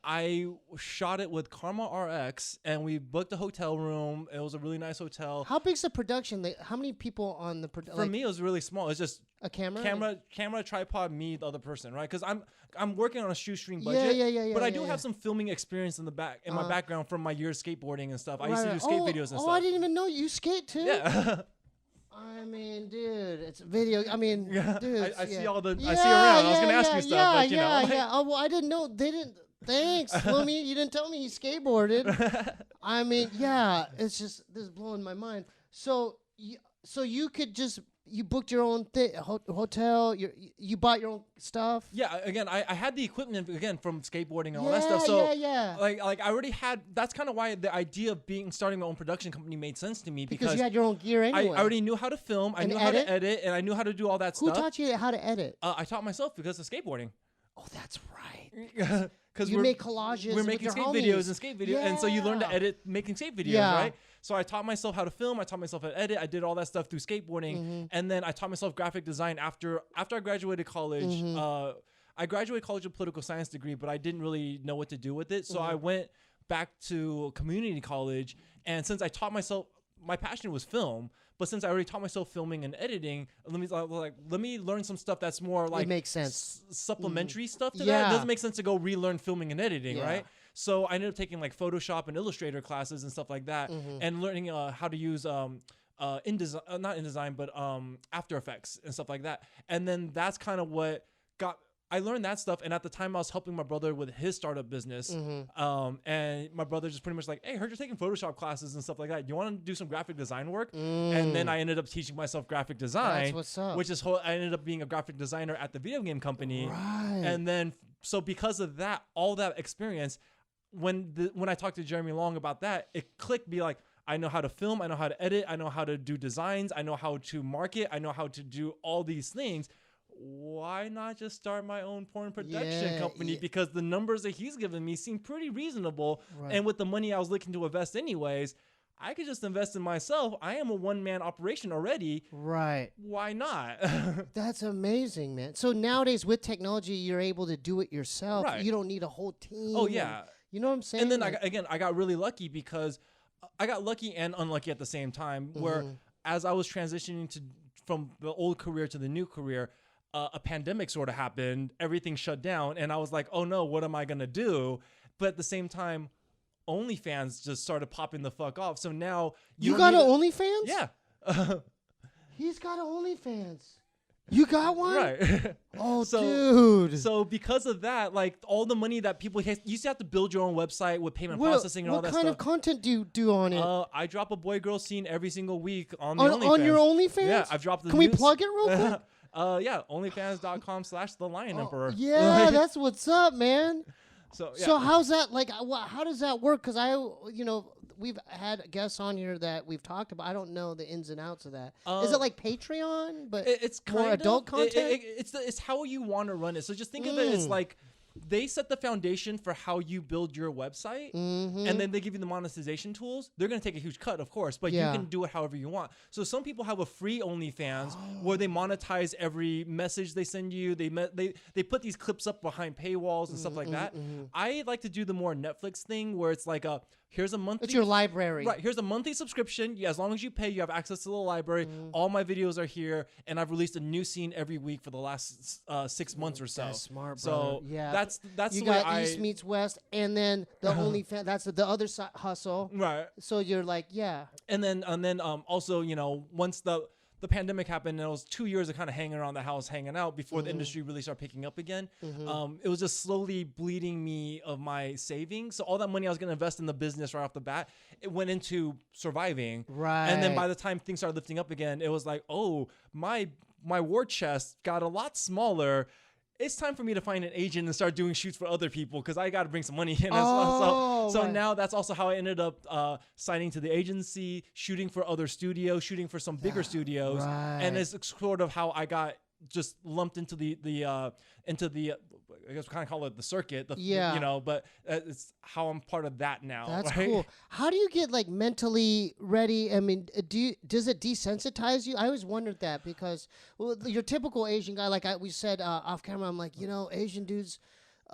I shot it with Karma RX, and we booked a hotel room. It was a really nice hotel. How big's the production? Like, how many people on the production? For me, it was really small. It's just a camera, camera, tripod, me, the other person, right? Because I'm working on a shoestring budget. Yeah. But I do have some filming experience in my background from my years skateboarding and stuff. I used to do skate videos and stuff. Oh, I didn't even know you skate too. Yeah. I mean, dude, it's video. I mean, Yeah. dude, I see all the. I see around. I was gonna ask you stuff, but you know. Yeah. Oh well, I didn't know. They didn't. Thanks, Flumy. You didn't tell me he skateboarded. I mean, yeah, it's just this is blowing my mind. So So you could just you booked your own hotel. You bought your own stuff. Yeah, again, I had the equipment again from skateboarding and all that stuff. So like I already had. That's kind of why the idea of starting my own production company made sense to me because you had your own gear anyway. I already knew how to film. I knew how to edit, and I knew how to do all that stuff. Who taught you how to edit? I taught myself because of skateboarding. Oh, that's right. Because you make collages. We're making skate videos and skate videos, and so you learn to edit making skate videos, right? So I taught myself how to film. I taught myself how to edit. I did all that stuff through skateboarding, and then I taught myself graphic design after I graduated college. I graduated college with a political science degree, but I didn't really know what to do with it. So I went back to community college, and since I taught myself, my passion was film. But since I already taught myself filming and editing, let me learn some stuff that's more like it makes sense. Supplementary stuff to that. It doesn't make sense to go relearn filming and editing, right? So I ended up taking like Photoshop and Illustrator classes and stuff like that, and learning how to use not InDesign, but After Effects and stuff like that. And then that's kind of what I learned that stuff, and at the time I was helping my brother with his startup business, and my brother just pretty much like, hey, heard you're taking Photoshop classes and stuff like that. You want to do some graphic design work? And then I ended up teaching myself graphic design, that's what's up. which is I ended up being a graphic designer at the video game company. Right. And then, so because of that, all that experience, when I talked to Jeremy Long about that, it clicked, be like, I know how to film, I know how to edit, I know how to do designs, I know how to market, I know how to do all these things. Why not just start my own porn production company? Because the numbers that he's given me seem pretty reasonable. Right. And with the money I was looking to invest anyways, I could just invest in myself. I am a one-man operation already. Right. Why not? That's amazing, man. So nowadays with technology, you're able to do it yourself. Right. You don't need a whole team. Oh, yeah. You know what I'm saying? And then I got really lucky because I got lucky and unlucky at the same time, where as I was transitioning from the old career to the new career, a pandemic sort of happened, everything shut down, and I was like, oh no, what am I gonna do? But at the same time, OnlyFans just started popping the fuck off. So now you got an OnlyFans? Yeah. He's got an OnlyFans. You got one? Right. Oh, dude. So because of that, like all the money that people you used to have to build your own website with payment processing and all that stuff. What kind of content do you do on it? I drop a boy-girl scene every single week on the OnlyFans. On your OnlyFans? Yeah, I've dropped the Can we plug it real quick? Yeah, onlyfans.com/thelion-emperor. Yeah, that's what's up, man. So, yeah. So how's that, like, how does that work? Because we've had guests on here that we've talked about. I don't know the ins and outs of that. Is it like Patreon, but it's more adult content? It's how you want to run it. So just think of it as like, they set the foundation for how you build your website, and then they give you the monetization tools. They're going to take a huge cut, of course, but you can do it however you want. So some people have a free OnlyFans where they monetize every message they send you. They put these clips up behind paywalls and stuff like that. I like to do the more Netflix thing where it's like here's a monthly. It's your library. Right. Here's a monthly subscription. Yeah, as long as you pay, you have access to the library. All my videos are here, and I've released a new scene every week for the last 6 months or so. That's smart, brother. So yeah, that's you the way got East meets West, and then the OnlyFans. That's the other hustle. Right. So you're like, yeah. And then also, once the pandemic happened, and it was 2 years of kind of hanging around the house, hanging out before the industry really started picking up again. It was just slowly bleeding me of my savings. So all that money I was going to invest in the business right off the bat, it went into surviving. Right. And then by the time things started lifting up again, it was like, oh, my war chest got a lot smaller. It's time for me to find an agent and start doing shoots for other people because I got to bring some money in as well. So now that's also how I ended up signing to the agency, shooting for other studios, shooting for some bigger studios. Right. And it's sort of how I got just lumped into the I guess we kind of call it the circuit. But it's how I'm part of that now. That's right? cool. How do you get like mentally ready? I mean, does it desensitize you? I always wondered that because your typical Asian guy, like we said off camera, I'm like, Asian dudes,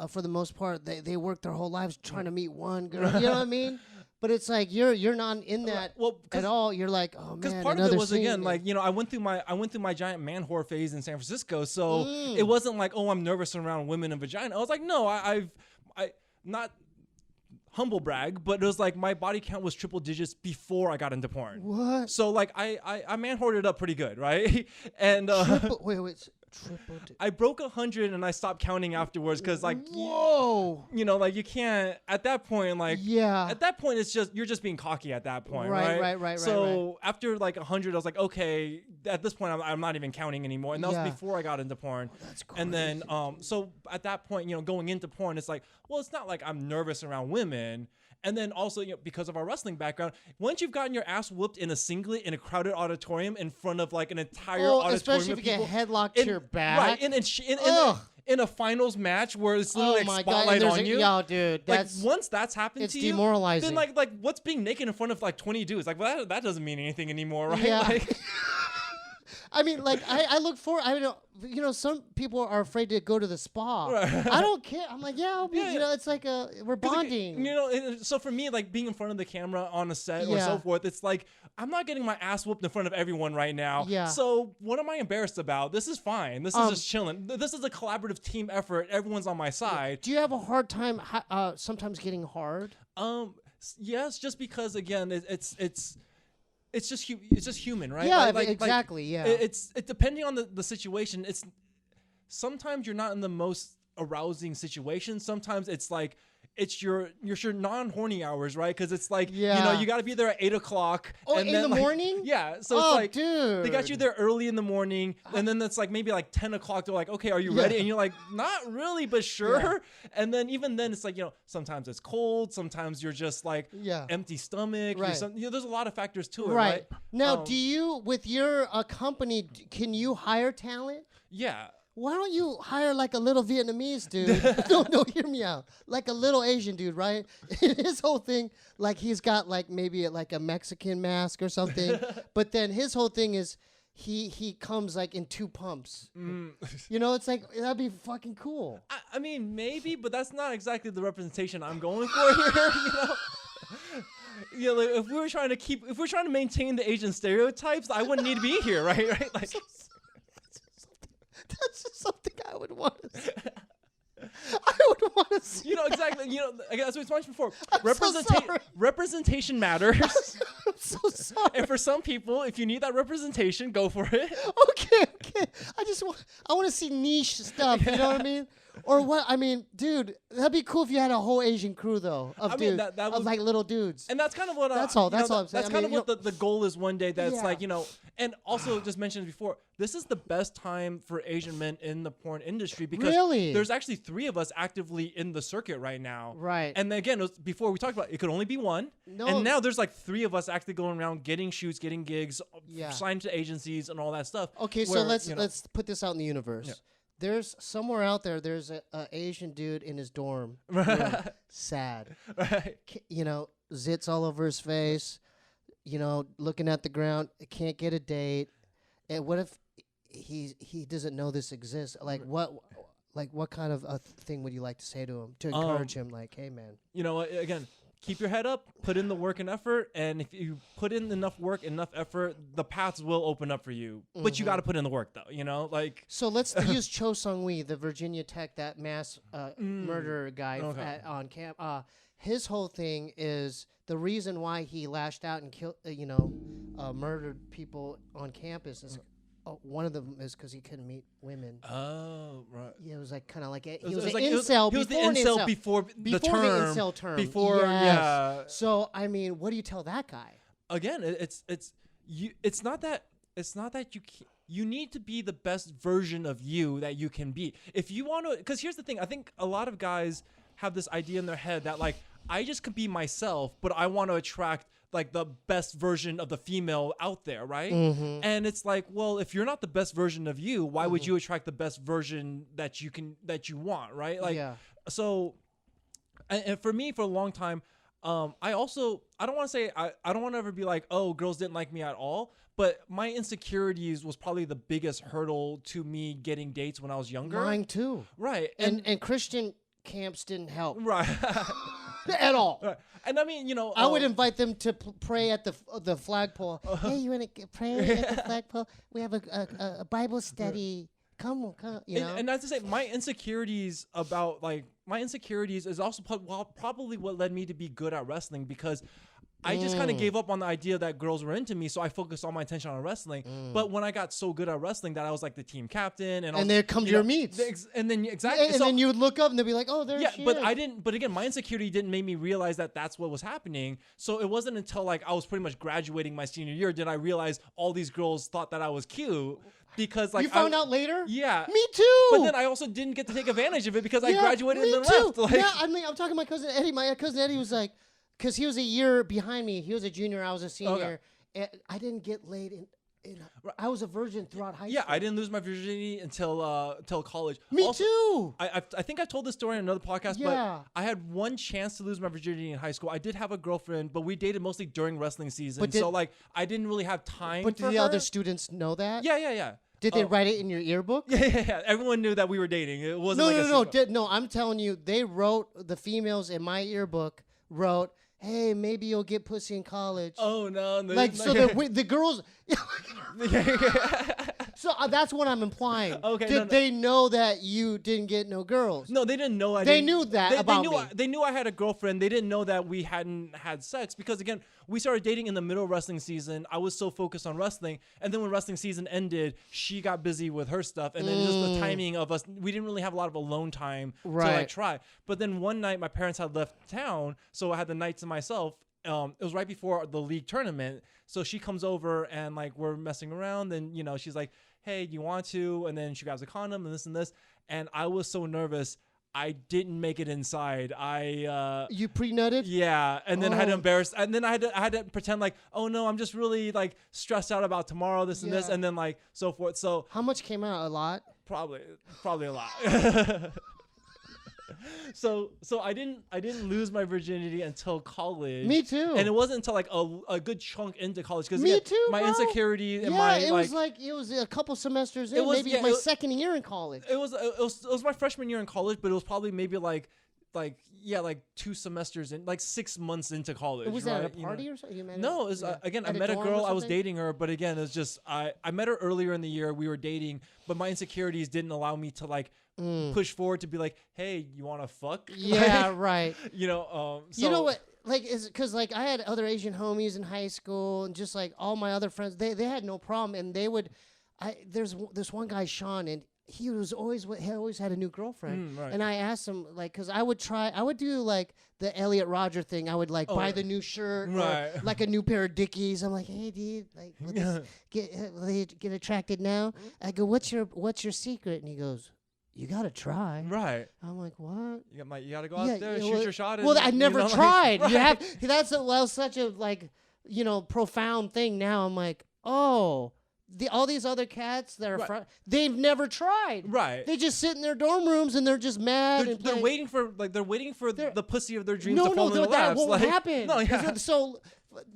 for the most part, they work their whole lives trying to meet one girl. You know what I mean? But it's like you're not in that at all. You're like, oh man. Because part of it was again like I went through my giant man whore phase in San Francisco, so it wasn't like, oh, I'm nervous around women and vagina. I was like, no, I not humble brag, but it was like my body count was triple digits before I got into porn. What? So like I man hoarded up pretty good, right? And wait. I broke 100 and I stopped counting afterwards because like whoa, you know, like you can't at that point, like yeah, at that point it's just you're just being cocky at that point, right? So after like 100, I was like, okay, at this point I'm not even counting anymore, and that was before I got into porn. Oh, that's crazy. And then so at that point, you know, going into porn, it's like, well, it's not like I'm nervous around women. And then also, you know, because of our wrestling background, once you've gotten your ass whooped in a singlet in a crowded auditorium in front of like an entire auditorium, especially if you get headlocked to your back, right? In a finals match where it's literally like spotlight on you, yo, dude. Like once that's happened to you, it's demoralizing. Then like what's being naked in front of like 20 dudes? Like, well, that doesn't mean anything anymore, right? Yeah. Like, I mean, like I look forward. I don't. You know, some people are afraid to go to the spa. Right. I don't care. I'm like, yeah, I'll be, you know, it's like we're bonding. Like, you know, and so for me, like being in front of the camera on a set or so forth, it's like I'm not getting my ass whooped in front of everyone right now. Yeah. So what am I embarrassed about? This is fine. This is just chilling. This is a collaborative team effort. Everyone's on my side. Do you have a hard time sometimes getting hard? Yes, just because again, it's just human, right? Yeah, like, exactly. Yeah, yeah. It's depending on the situation. It's sometimes you're not in the most arousing situation. Sometimes it's like it's your non-horny hours, right? Because it's like you know you got to be there at 8 o'clock. Oh, and in then, the morning? Yeah. So it's like, dude, they got you there early in the morning, and then it's like maybe like 10 o'clock. They're like, okay, are you ready? And you're like, not really, but sure. Yeah. And then even then, it's like, you know, sometimes it's cold, sometimes you're just like empty stomach. Right. You know, there's a lot of factors to it, right? right? Now, do you with your company? Can you hire talent? Yeah. Why don't you hire like a little Vietnamese dude? No, hear me out. Like a little Asian dude, right? His whole thing, like he's got like maybe like a Mexican mask or something. But then his whole thing is he comes like in 2 pumps. You know, it's like that'd be fucking cool. I mean, maybe, but that's not exactly the representation I'm going for here. You know. You know, like if we're trying to maintain the Asian stereotypes, I wouldn't need to be here, right? Right? Like. That's just something I would want to see. I would want to see. You know, exactly. You know, as we mentioned before, sorry. representation matters. I'm so sorry. And for some people, if you need that representation, go for it. Okay. I want to see niche stuff. You know what I mean? Or what? I mean, dude, that'd be cool if you had a whole Asian crew though of dudes, of like little dudes. And that's kind of what. That's all I'm saying. That's kind of what the goal is one day. That's like, you know, and also just mentioned before, this is the best time for Asian men in the porn industry because there's actually 3 of us actively in the circuit right now. Right. And then again, before we talked about it could only be 1. No. And now there's like 3 of us actually going around getting shoots, getting gigs, signed to agencies and all that stuff. Okay, so let's put this out in the universe. Yeah. There's somewhere out there's a Asian dude in his dorm. Sad. Right. You know, zits all over his face, you know, looking at the ground, can't get a date. And what if he doesn't know this exists? Like what kind of a thing would you like to say to him to encourage him? Like, hey man, you know, again, keep your head up, put in the work and effort, and if you put in enough work, enough effort, the paths will open up for you. But you got to put in the work, though. You know, like. So let's use Cho Sung-Wee, the Virginia Tech, that mass murder guy on camp. His whole thing is the reason why he lashed out and killed, murdered people on campus is. One of them is because he couldn't meet women. Oh, right. Yeah, it was like kind of like he was the incel before the incel term. Before, yeah. So I mean, what do you tell that guy? Again, it's not that you need to be the best version of you that you can be. If you want to, because here's the thing, I think a lot of guys have this idea in their head that like I just could be myself, but I want to attract like the best version of the female out there, right? And it's like, well, if you're not the best version of you, why would you attract the best version that you want, right? Like, so, and for me, for a long time, I don't want to ever be like, oh, girls didn't like me at all. But my insecurities was probably the biggest hurdle to me getting dates when I was younger. Mine too. Right. And Christian camps didn't help. Right. At all. Right. And I mean, you know, I would invite them to pray at the flagpole. Hey, you want to pray at the flagpole? We have a Bible study. Come, you know. And not to say my insecurities is also probably what led me to be good at wrestling because I just kind of gave up on the idea that girls were into me, so I focused all my attention on wrestling. But when I got so good at wrestling that I was like the team captain, and there come your meets, and then exactly, and then you would look up and they'd be like, "Oh, there she but is." I didn't. But again, my insecurity didn't make me realize that that's what was happening. So it wasn't until like I was pretty much graduating my senior year did I realize all these girls thought that I was cute. Because like you found out later, yeah, me too. But then I also didn't get to take advantage of it because I graduated and then left. Like, yeah, I mean, I'm talking to my cousin Eddie. My cousin Eddie was like, because he was a year behind me. He was a junior. I was a senior. Okay. And I didn't get laid I was a virgin throughout high school. Yeah, I didn't lose my virginity until college. Me also, too. I think I've told this story in another podcast, Yeah. but I had one chance to lose my virginity in high school. I did have a girlfriend, but we dated mostly during wrestling season. So like I didn't really have time. But for did the her. other students know that? Yeah. Did they write it in your yearbook? Yeah. Everyone knew that we were dating. It wasn't No. I'm telling you, they wrote, the females in my yearbook wrote, "Hey, maybe you'll get pussy in college." Oh no! Like so, the girls. So that's what I'm implying. Okay, Did they know that you didn't get no girls? No, they didn't know. They knew that about me. They knew I had a girlfriend. They didn't know that we hadn't had sex because again, we started dating in the middle of wrestling season. I was so focused on wrestling, and then when wrestling season ended, she got busy with her stuff, and then just the timing of us, we didn't really have a lot of alone time to like try. But then one night, my parents had left town, so I had the night to myself. It was right before the league tournament, so she comes over and like we're messing around, and you know she's like, "Hey, do you want to?" And then she grabs a condom and this, and I was so nervous. I didn't make it inside. You pre-nutted? Yeah, and then I had to embarrass, and then I had to pretend like, oh no, I'm just really like stressed out about tomorrow, this and this, and then like so forth. So how much came out? A lot? Probably a lot. So I didn't lose my virginity until college. Me too. And it wasn't until like a good chunk into college because my bro. insecurity and it was a couple semesters in, maybe my second year in college. It was my freshman year in college, but it was probably maybe like 2 semesters in, like 6 months into college. Was that at a party or something? No, it was, again, I met a girl, I was dating her, but again, it's just, I met her earlier in the year, we were dating, but my insecurities didn't allow me to like push forward to be like, hey, you want to fuck? Yeah, like, right. You know, you know what? Like, because like I had other Asian homies in high school, and just like all my other friends, they had no problem, and they would. There's this one guy, Sean, and he always had a new girlfriend, and I asked him like, because I would do like the Elliot Rodger thing. I would like buy the new shirt, or like a new pair of Dickies. I'm like, hey, dude, like, get attracted now? I go, what's your secret? And he goes, you gotta try. Right. I'm like, what? You gotta go out there, shoot your shot. Well, I never tried. Like, you have. That was such a like, profound thing. Now I'm like, oh. All these other cats that are they've never tried. Right. They just sit in their dorm rooms and they're just mad. They're waiting for the pussy of their dreams to fall in their laps. That won't happen. No, yeah. So,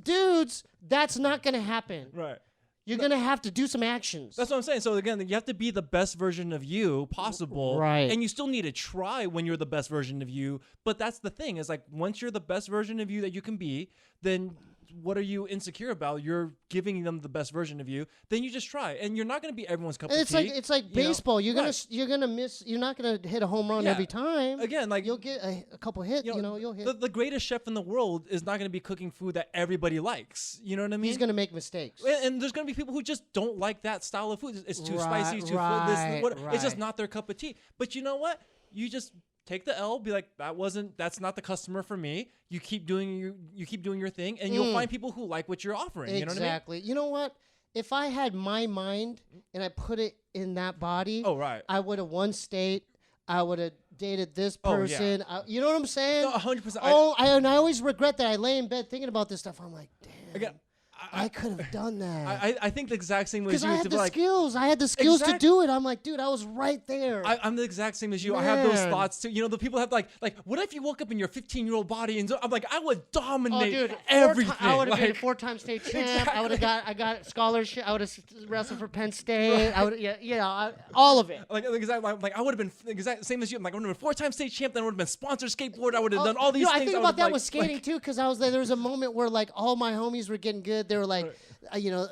dudes, that's not gonna happen. Right. You're gonna have to do some actions. That's what I'm saying. So again, you have to be the best version of you possible. Right. And you still need to try when you're the best version of you. But that's the thing, is like once you're the best version of you that you can be, then what are you insecure about? You're giving them the best version of you. Then you just try, and you're not going to be everyone's cup of tea. It's like baseball. You're gonna miss. You're not gonna hit a home run every time. Again, like you'll get a couple hits. You'll hit. The greatest chef in the world is not going to be cooking food that everybody likes. You know what I mean? He's gonna make mistakes. And there's going to be people who just don't like that style of food. It's too spicy. Too it's just not their cup of tea. But you know what? You just take the L, be like, that's not the customer for me. You keep doing your thing, and you'll find people who like what you're offering. You know what I mean? Exactly. You know what? If I had my mind and I put it in that body, I would have won state. I would have dated this person. You know what I'm saying? No, 100%. And I always regret that. I lay in bed thinking about this stuff. I'm like, damn. Again, I could have done that. I think the exact same as you. Because I had the skills. I had the skills to do it. I'm like, dude, I was right there. I'm the exact same as you. Man. I have those thoughts too. You know, the people have like, what if you woke up in your 15-year-old body? And I'm like, I would dominate everything. I would have been a 4-time state champ. Exactly. I got scholarship. I would have wrestled for Penn State. I would, all of it. Like I would have been exact same as you. I'm like, I would have been a 4-time state champ. Then I would have been sponsored skateboard. I would have done all these things. I think about that with skating too, because I was there was a moment where like all my homies were getting good. They were like,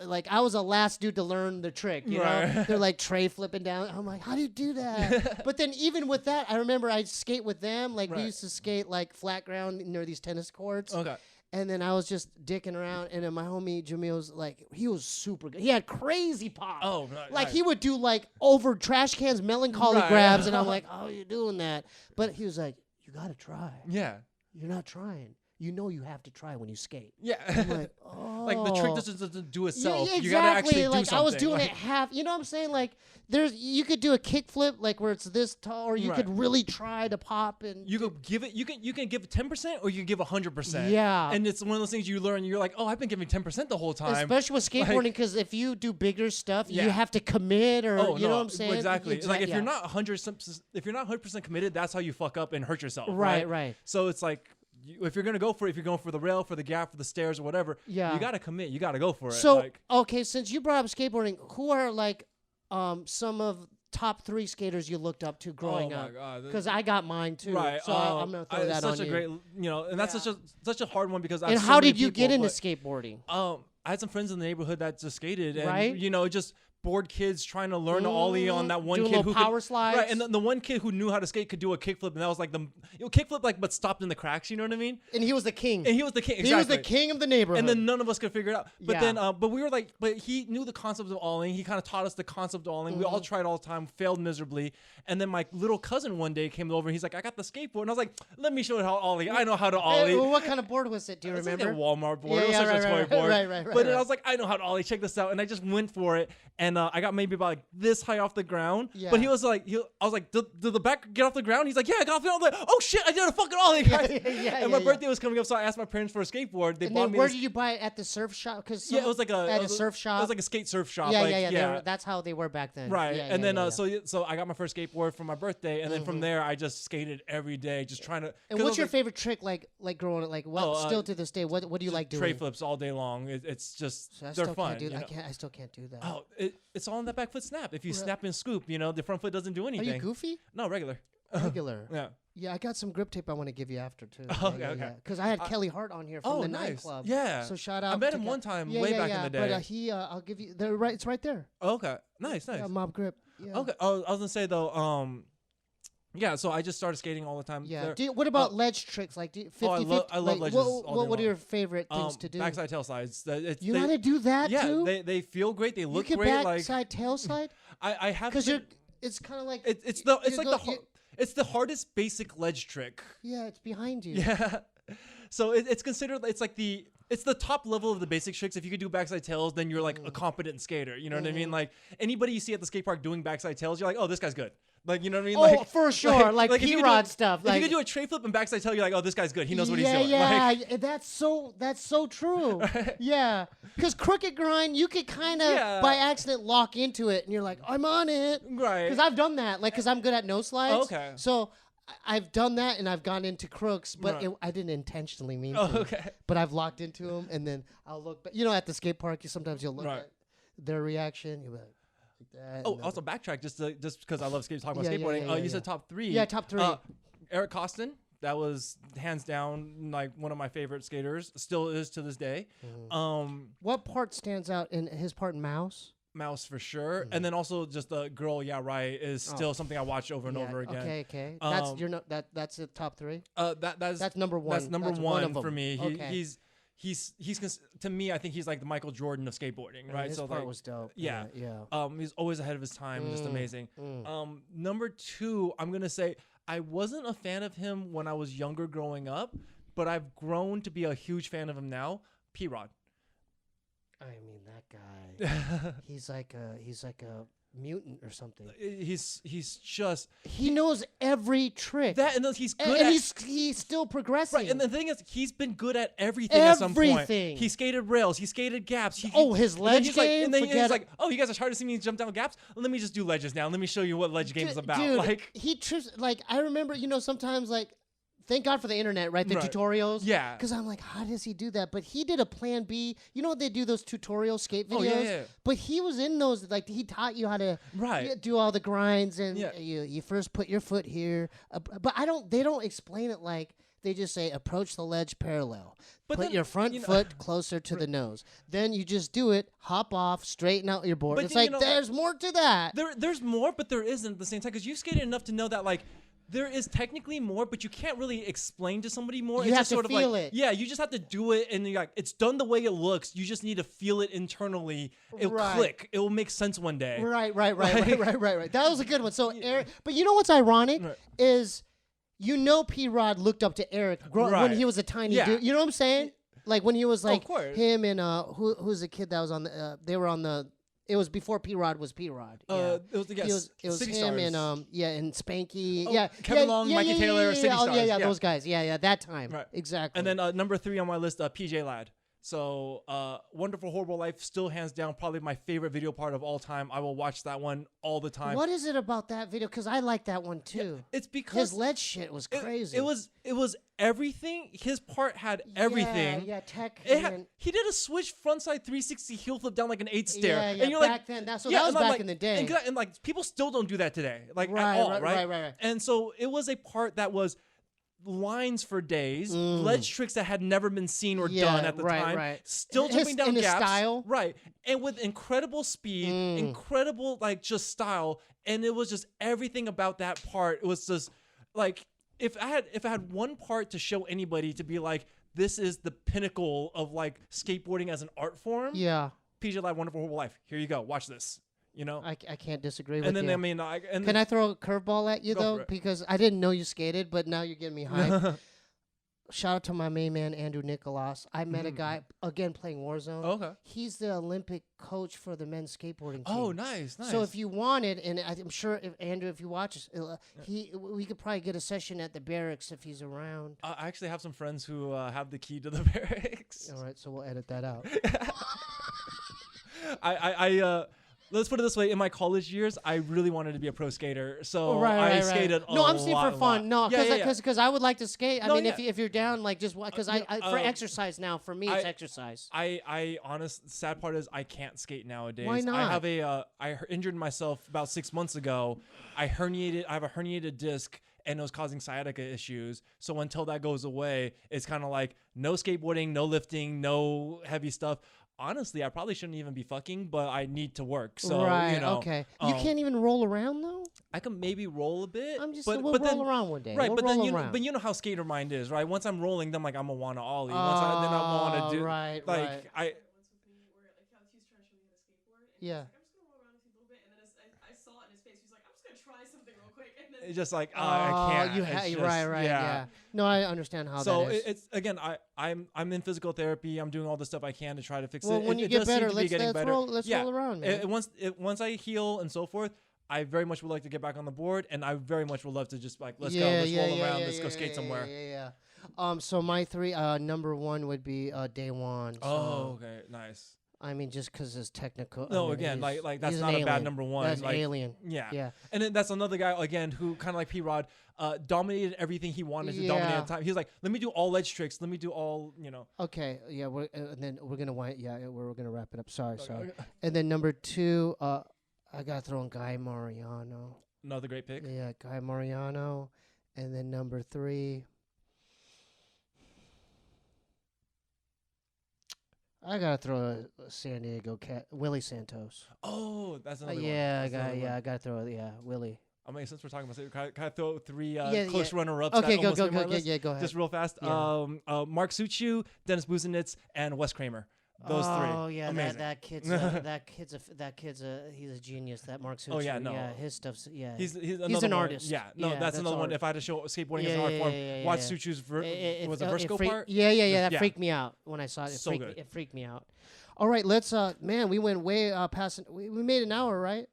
like I was the last dude to learn the trick. You know, they're like tray flipping down. I'm like, how do you do that? But then even with that, I remember I'd skate with them. Like we used to skate like flat ground near these tennis courts. Okay. And then I was just dicking around, and then my homie Jamil was like, he was super good. He had crazy pop. Oh, like he would do like over trash cans melancholy grabs, and I'm like, oh, you're doing that. But he was like, you gotta try. Yeah. You're not trying. You know you have to try when you skate. Yeah. I'm like, oh. Like the trick doesn't do itself. Yeah, exactly. You gotta actually do like something. I was doing it half. You know what I'm saying? Like you could do a kick flip like where it's this tall, or you could really try to pop and you could give it. You can give 10% or you can give 100%. Yeah. And it's one of those things you learn. You're like, oh, I've been giving 10% the whole time. Especially with skateboarding, because if you do bigger stuff, you have to commit, or you know what I'm saying? Exactly. Like if you're not 100% committed, that's how you fuck up and hurt yourself. Right. So it's like, if you're gonna go for it, if you're going for the rail, for the gap, for the stairs, or whatever, you gotta commit. You gotta go for it. So okay, since you brought up skateboarding, who are like some of top 3 skaters you looked up to growing up? Because I got mine too. Right. So I'm gonna throw that on such a you. great, and that's such a hard one because. And how did you get into skateboarding? I had some friends in the neighborhood that just skated, and right? just bored kids trying to learn to ollie on that one doing kid who power could, slides. right, and the one kid who knew how to skate could do a kickflip, and that was like the kickflip, like, but stopped in the cracks. You know what I mean? And he was the king. Exactly. He was the king of the neighborhood. And then none of us could figure it out. But then, but we were like, but he knew the concept of ollieing. He kind of taught us the concept of ollieing. We all tried all the time, failed miserably. And then my little cousin one day came over. He's like, I got the skateboard, and I was like, let me show you how to ollie. I know how to ollie. Well, what kind of board was it? Do you remember? Like a Walmart board. Yeah, it was such a toy board. Right. But then I was like, I know how to ollie. Check this out. And I just went for it. And I got maybe about like this high off the ground. Yeah. But he was like, I was like, did the back get off the ground? He's like, yeah, I got off the ground. I was like, oh shit, I did a fucking ollie, guys. And my birthday was coming up, so I asked my parents for a skateboard. They bought me. Where did you buy it? At the surf shop? Cause it was like a surf shop. It was like a skate surf shop. Yeah. That's how they were back then. Right. And then so I got my first skateboard for my birthday, and then from there I just skated every day, just trying to. And what's your favorite trick? Like growing up, like what? Still to this day, what do you like doing? Tray flips all day long. It's just they're fun. I still can't do that. Oh, it's all in that back foot snap. If you snap and scoop, the front foot doesn't do anything. Are you goofy? No, regular. Regular. Yeah. Yeah, I got some grip tape I want to give you after too. Okay. Because I had Kelly Hart on here from the nightclub. Yeah. So shout out. I met him one time way back in the day. But I'll give you. It's right there. Okay. Nice. Yeah, mob grip. Yeah. Okay. I was gonna say though. Yeah. So I just started skating all the time. Yeah. What about ledge tricks? Like 50, I love ledges. What are your favorite things to do? Backside tail slides. You know how to do that too? Yeah. They feel great. They look great. You can backside tail slide. I have. Because it's kind of like it's the hardest basic ledge trick. Yeah, it's behind you. Yeah. So it's considered, it's the top level of the basic tricks. If you could do backside tails, then you're like a competent skater. You know what I mean? Like anybody you see at the skate park doing backside tails, you're like, oh, this guy's good. Like, you know what I mean? Oh, for sure. Like P-Rod stuff. If you could do a tray flip and backside tail, you're like, oh, this guy's good. He knows what he's doing. Yeah, that's so true. Yeah. Because crooked grind, you could kind of by accident lock into it, and you're like, I'm on it. Right. Because I've done that. Like, because I'm good at no slides. Okay. So I've done that, and I've gone into crooks, but I didn't intentionally mean to. Okay. But I've locked into them, and then I'll look back. At the skate park, sometimes you'll look at their reaction. You'll be like, that, also backtrack just because I love talking about skateboarding. You said top 3. Yeah, top 3. Eric Costin, that was hands down like one of my favorite skaters. Still is to this day. What part stands out in his part in Mouse? Mouse for sure, and then also just the girl, yeah, right, is still something I watch over and over again. Okay. That's the top 3. That's number 1. That's number one for me. He's to me, I think he's like the Michael Jordan of skateboarding, right? His part was dope. Yeah. He's always ahead of his time, just amazing. Number 2, I'm gonna say I wasn't a fan of him when I was younger growing up, but I've grown to be a huge fan of him now. P-Rod. I mean, that guy. he's like a mutant or something. He knows every trick. He's good and he's still progressing. Right, and the thing is, he's been good at everything at some point. He skated rails, he skated gaps. His ledge game. And then he's like, oh, you guys are tired of seeing me jump down gaps? Let me just do ledges now. Let me show you what ledge game is about. Dude, he trips. Like I remember, sometimes like. Thank God for the internet, right? The tutorials. Yeah. Because I'm like, how does he do that? But he did a plan B. You know what they do, those tutorial skate videos? Oh, yeah. But he was in those, like, he taught you how to do all the grinds, and you first put your foot here. But they don't explain it like, they just say, approach the ledge parallel. Put your front foot closer to the nose. Then you just do it, hop off, straighten out your board. It's like, there's more to that. There's more, but there isn't at the same time. Because you skated enough to know that, like, There is technically more, but you can't really explain to somebody more. You It's have just to sort of feel like, it. Yeah, you just have to do it, and you're like, it's done the way it looks. You just need to feel it internally. It'll Right. click. It will make sense one day. Right. That was a good one. So Eric, but you know what's ironic is, P. Rod looked up to Eric when Right. he was a tiny Yeah. dude. You know what I'm saying? Like when he was like of course. him and who's the kid that was on the they were on the. It was before P. Rod was P. Rod. Yeah. It was, It was City him Stars. and Spanky. Oh, yeah, Kevin Long, Mikey Taylor, City Oh, Stars. yeah, those guys. Yeah, that time. Right. Exactly. And then number 3 on my list, PJ Ladd. So Wonderful Horrible Life, still hands down probably my favorite video part of all time. I will watch that one all the time. What is it about that video? Because I like that one too. It's because his lead shit was crazy. It was everything. His part had everything. Yeah, tech. He did a switch frontside 360 heel flip down like an 8 stair. Yeah, and you're back like, then. That was back like, in the day. And like people still don't do that today. Like Right, at all, right. And so it was a part that was lines for days, ledge tricks that had never been seen or done at the time. Right. Still jumping down in his gaps. style. Right. And with incredible speed, incredible like just style. And it was just everything about that part. It was just like if I had one part to show anybody to be like, this is the pinnacle of like skateboarding as an art form. Yeah. PJ Ladd, Wonderful Horrible Life. Here you go. Watch this. You know? I can't disagree with And then you. I mean, Can I throw a curveball at you Go for though? it. Because I didn't know you skated, but now you're getting me hyped. Shout out to my main man Andrew Nicholas. I met a guy again playing Warzone. Okay. He's the Olympic coach for the men's skateboarding team. Oh, nice. So if you wanted, and I'm sure if Andrew, if you watch us, we could probably get a session at the barracks if he's around. I actually have some friends who have the key to the barracks. All right, so we'll edit that out. Let's put it this way: in my college years, I really wanted to be a pro skater, so Right. I skated. No, I'm saying for fun. No, yeah. because I would like to skate. I No, mean, yeah. if you're down, like just because for exercise now, for me it's exercise. Sad part is I can't skate nowadays. Why not? I have I injured myself about 6 months ago. I have a herniated disc, and it was causing sciatica issues. So until that goes away, it's kind of like no skateboarding, no lifting, no heavy stuff. Honestly, I probably shouldn't even be fucking, but I need to work. So right, you know, okay. You can't even roll around though. I can maybe roll a bit. We'll roll around one day. Right, we'll but then roll you know how skater mind is, right? Once I'm rolling, then like I'm gonna wanna ollie. Then I wanna do right. like Right. I. He's trying to show me how to skateboard. And Yeah. He's like, I'm just gonna roll around with you a little bit, and then I saw it in his face. He was like, I'm just gonna try something real quick, and then It's just like I can't. Right. Yeah. No, I understand how So that is. it's again, I'm in physical therapy. I'm doing all the stuff I can to try to fix Well, it. when you It get does seem better, to be getting better. let's roll around, man. Once I heal and so forth, I very much would like to get back on the board, and I very much would love to just like let's roll around, let's go skate somewhere. Yeah. So my 3, number 1 would be Day One. Oh, okay, nice. I mean, just because it's technical. No, I mean, again, he's- like that's he's not an a bad alien. number 1. That's like, alien. Yeah. And then that's another guy again who kind of like P Rod dominated everything he wanted to dominate at the time. He was like, let me do all ledge tricks. Let me do all, you know. Okay. Yeah. And then we're gonna we're gonna wrap it up. Sorry. And then number 2, I gotta throw in Guy Mariano. Another great pick. Yeah, Guy Mariano. And then number 3. I gotta throw a San Diego cat, Willie Santos. Oh, that's another one. Yeah, That's another one. I gotta throw Willie. I mean, since we're talking about it, can I throw 3 Yeah, close yeah. runner-ups? Okay, that go, almost go, made my go, list? yeah, go ahead. Just real fast. Yeah. Mark Suciu, Dennis Buzenitz, and Wes Kramer. Those 3. Oh yeah, Amazing. that kid's he's a genius. That Mark Suciu. Oh, yeah, no. Yeah, his stuff's He's another an one. artist. Yeah, no, Yeah, that's another one. art. If I had to show skateboarding as Yeah, an art yeah, form, yeah, watch yeah. Suciu's was It the Versco freaked- part. Yeah. That Yeah. freaked me out when I saw it. So good. It freaked me out. All right, let's. Man, we went way past. We made an hour, right?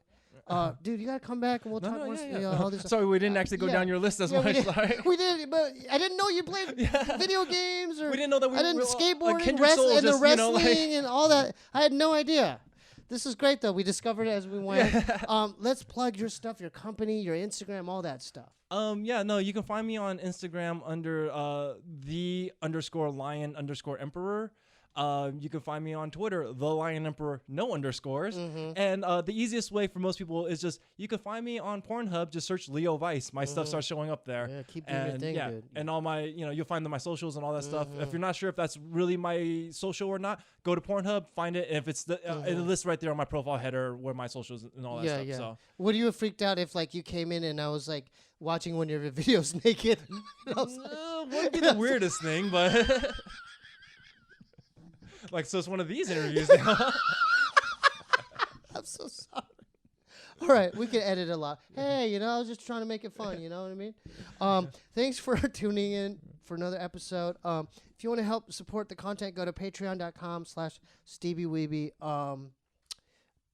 Dude, you gotta come back and we'll talk more. All this Sorry, we didn't actually go down your list as much. We did, but I didn't know you played video games or. We didn't know that we I didn't were skateboarding, kindred souls, and the just, you know, wrestling and all that. I had no idea. This is great though. We discovered it as we went. Let's plug your stuff, your company, your Instagram, all that stuff. You can find me on Instagram under _lion_emperor. You can find me on Twitter, The Lion Emperor, no underscores. Mm-hmm. And the easiest way for most people is just, you can find me on Pornhub. Just search Leo Vice. My stuff starts showing up there. Yeah, keep doing your thing, dude. And all my, you'll find my socials and all that stuff. Mm-hmm. If you're not sure if that's really my social or not, go to Pornhub, find it. And if it's it lists right there on my profile header where my socials and all that stuff. Yeah. So. Would you have freaked out if like you came in and I was like watching one of your videos naked? And I was like, Wouldn't be the weirdest thing, but like, so it's one of these interviews now. I'm so sorry. All right, we can edit a lot. Hey, I was just trying to make it fun. You know what I mean? Thanks for tuning in for another episode. If you want to help support the content, go to patreon.com/Steebee Weebee.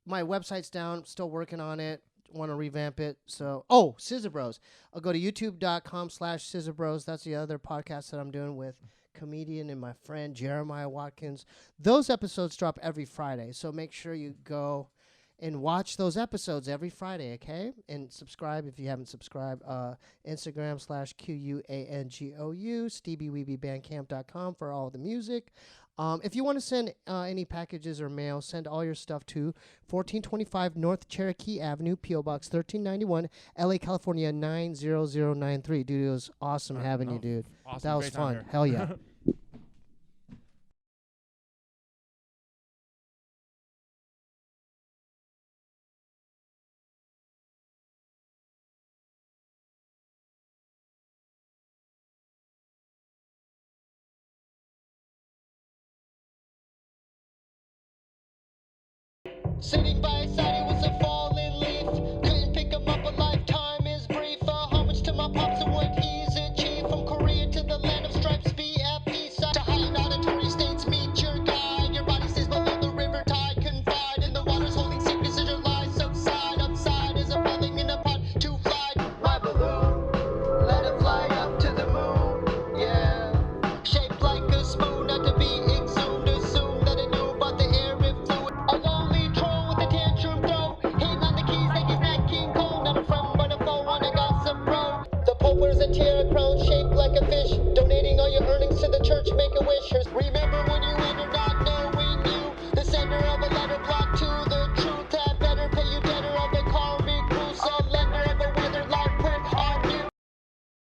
My website's down. Still working on it. Want to revamp it. So, Scissor Bros. I'll go to youtube.com/Scissor Bros. That's the other podcast that I'm doing with comedian and my friend Jeremiah Watkins. Those episodes drop every Friday, so make sure you go and watch those episodes every Friday, okay? And subscribe if you haven't subscribed. Instagram/QUANGOU, SteebeeWeebieBandcamp.com for all the music. If you want to send any packages or mail, send all your stuff to 1425 North Cherokee Avenue, P.O. Box 1391, LA, California 90093. Dude, it was awesome having you, dude. Awesome. That was Great time fun. here. Hell yeah. Sitting by side.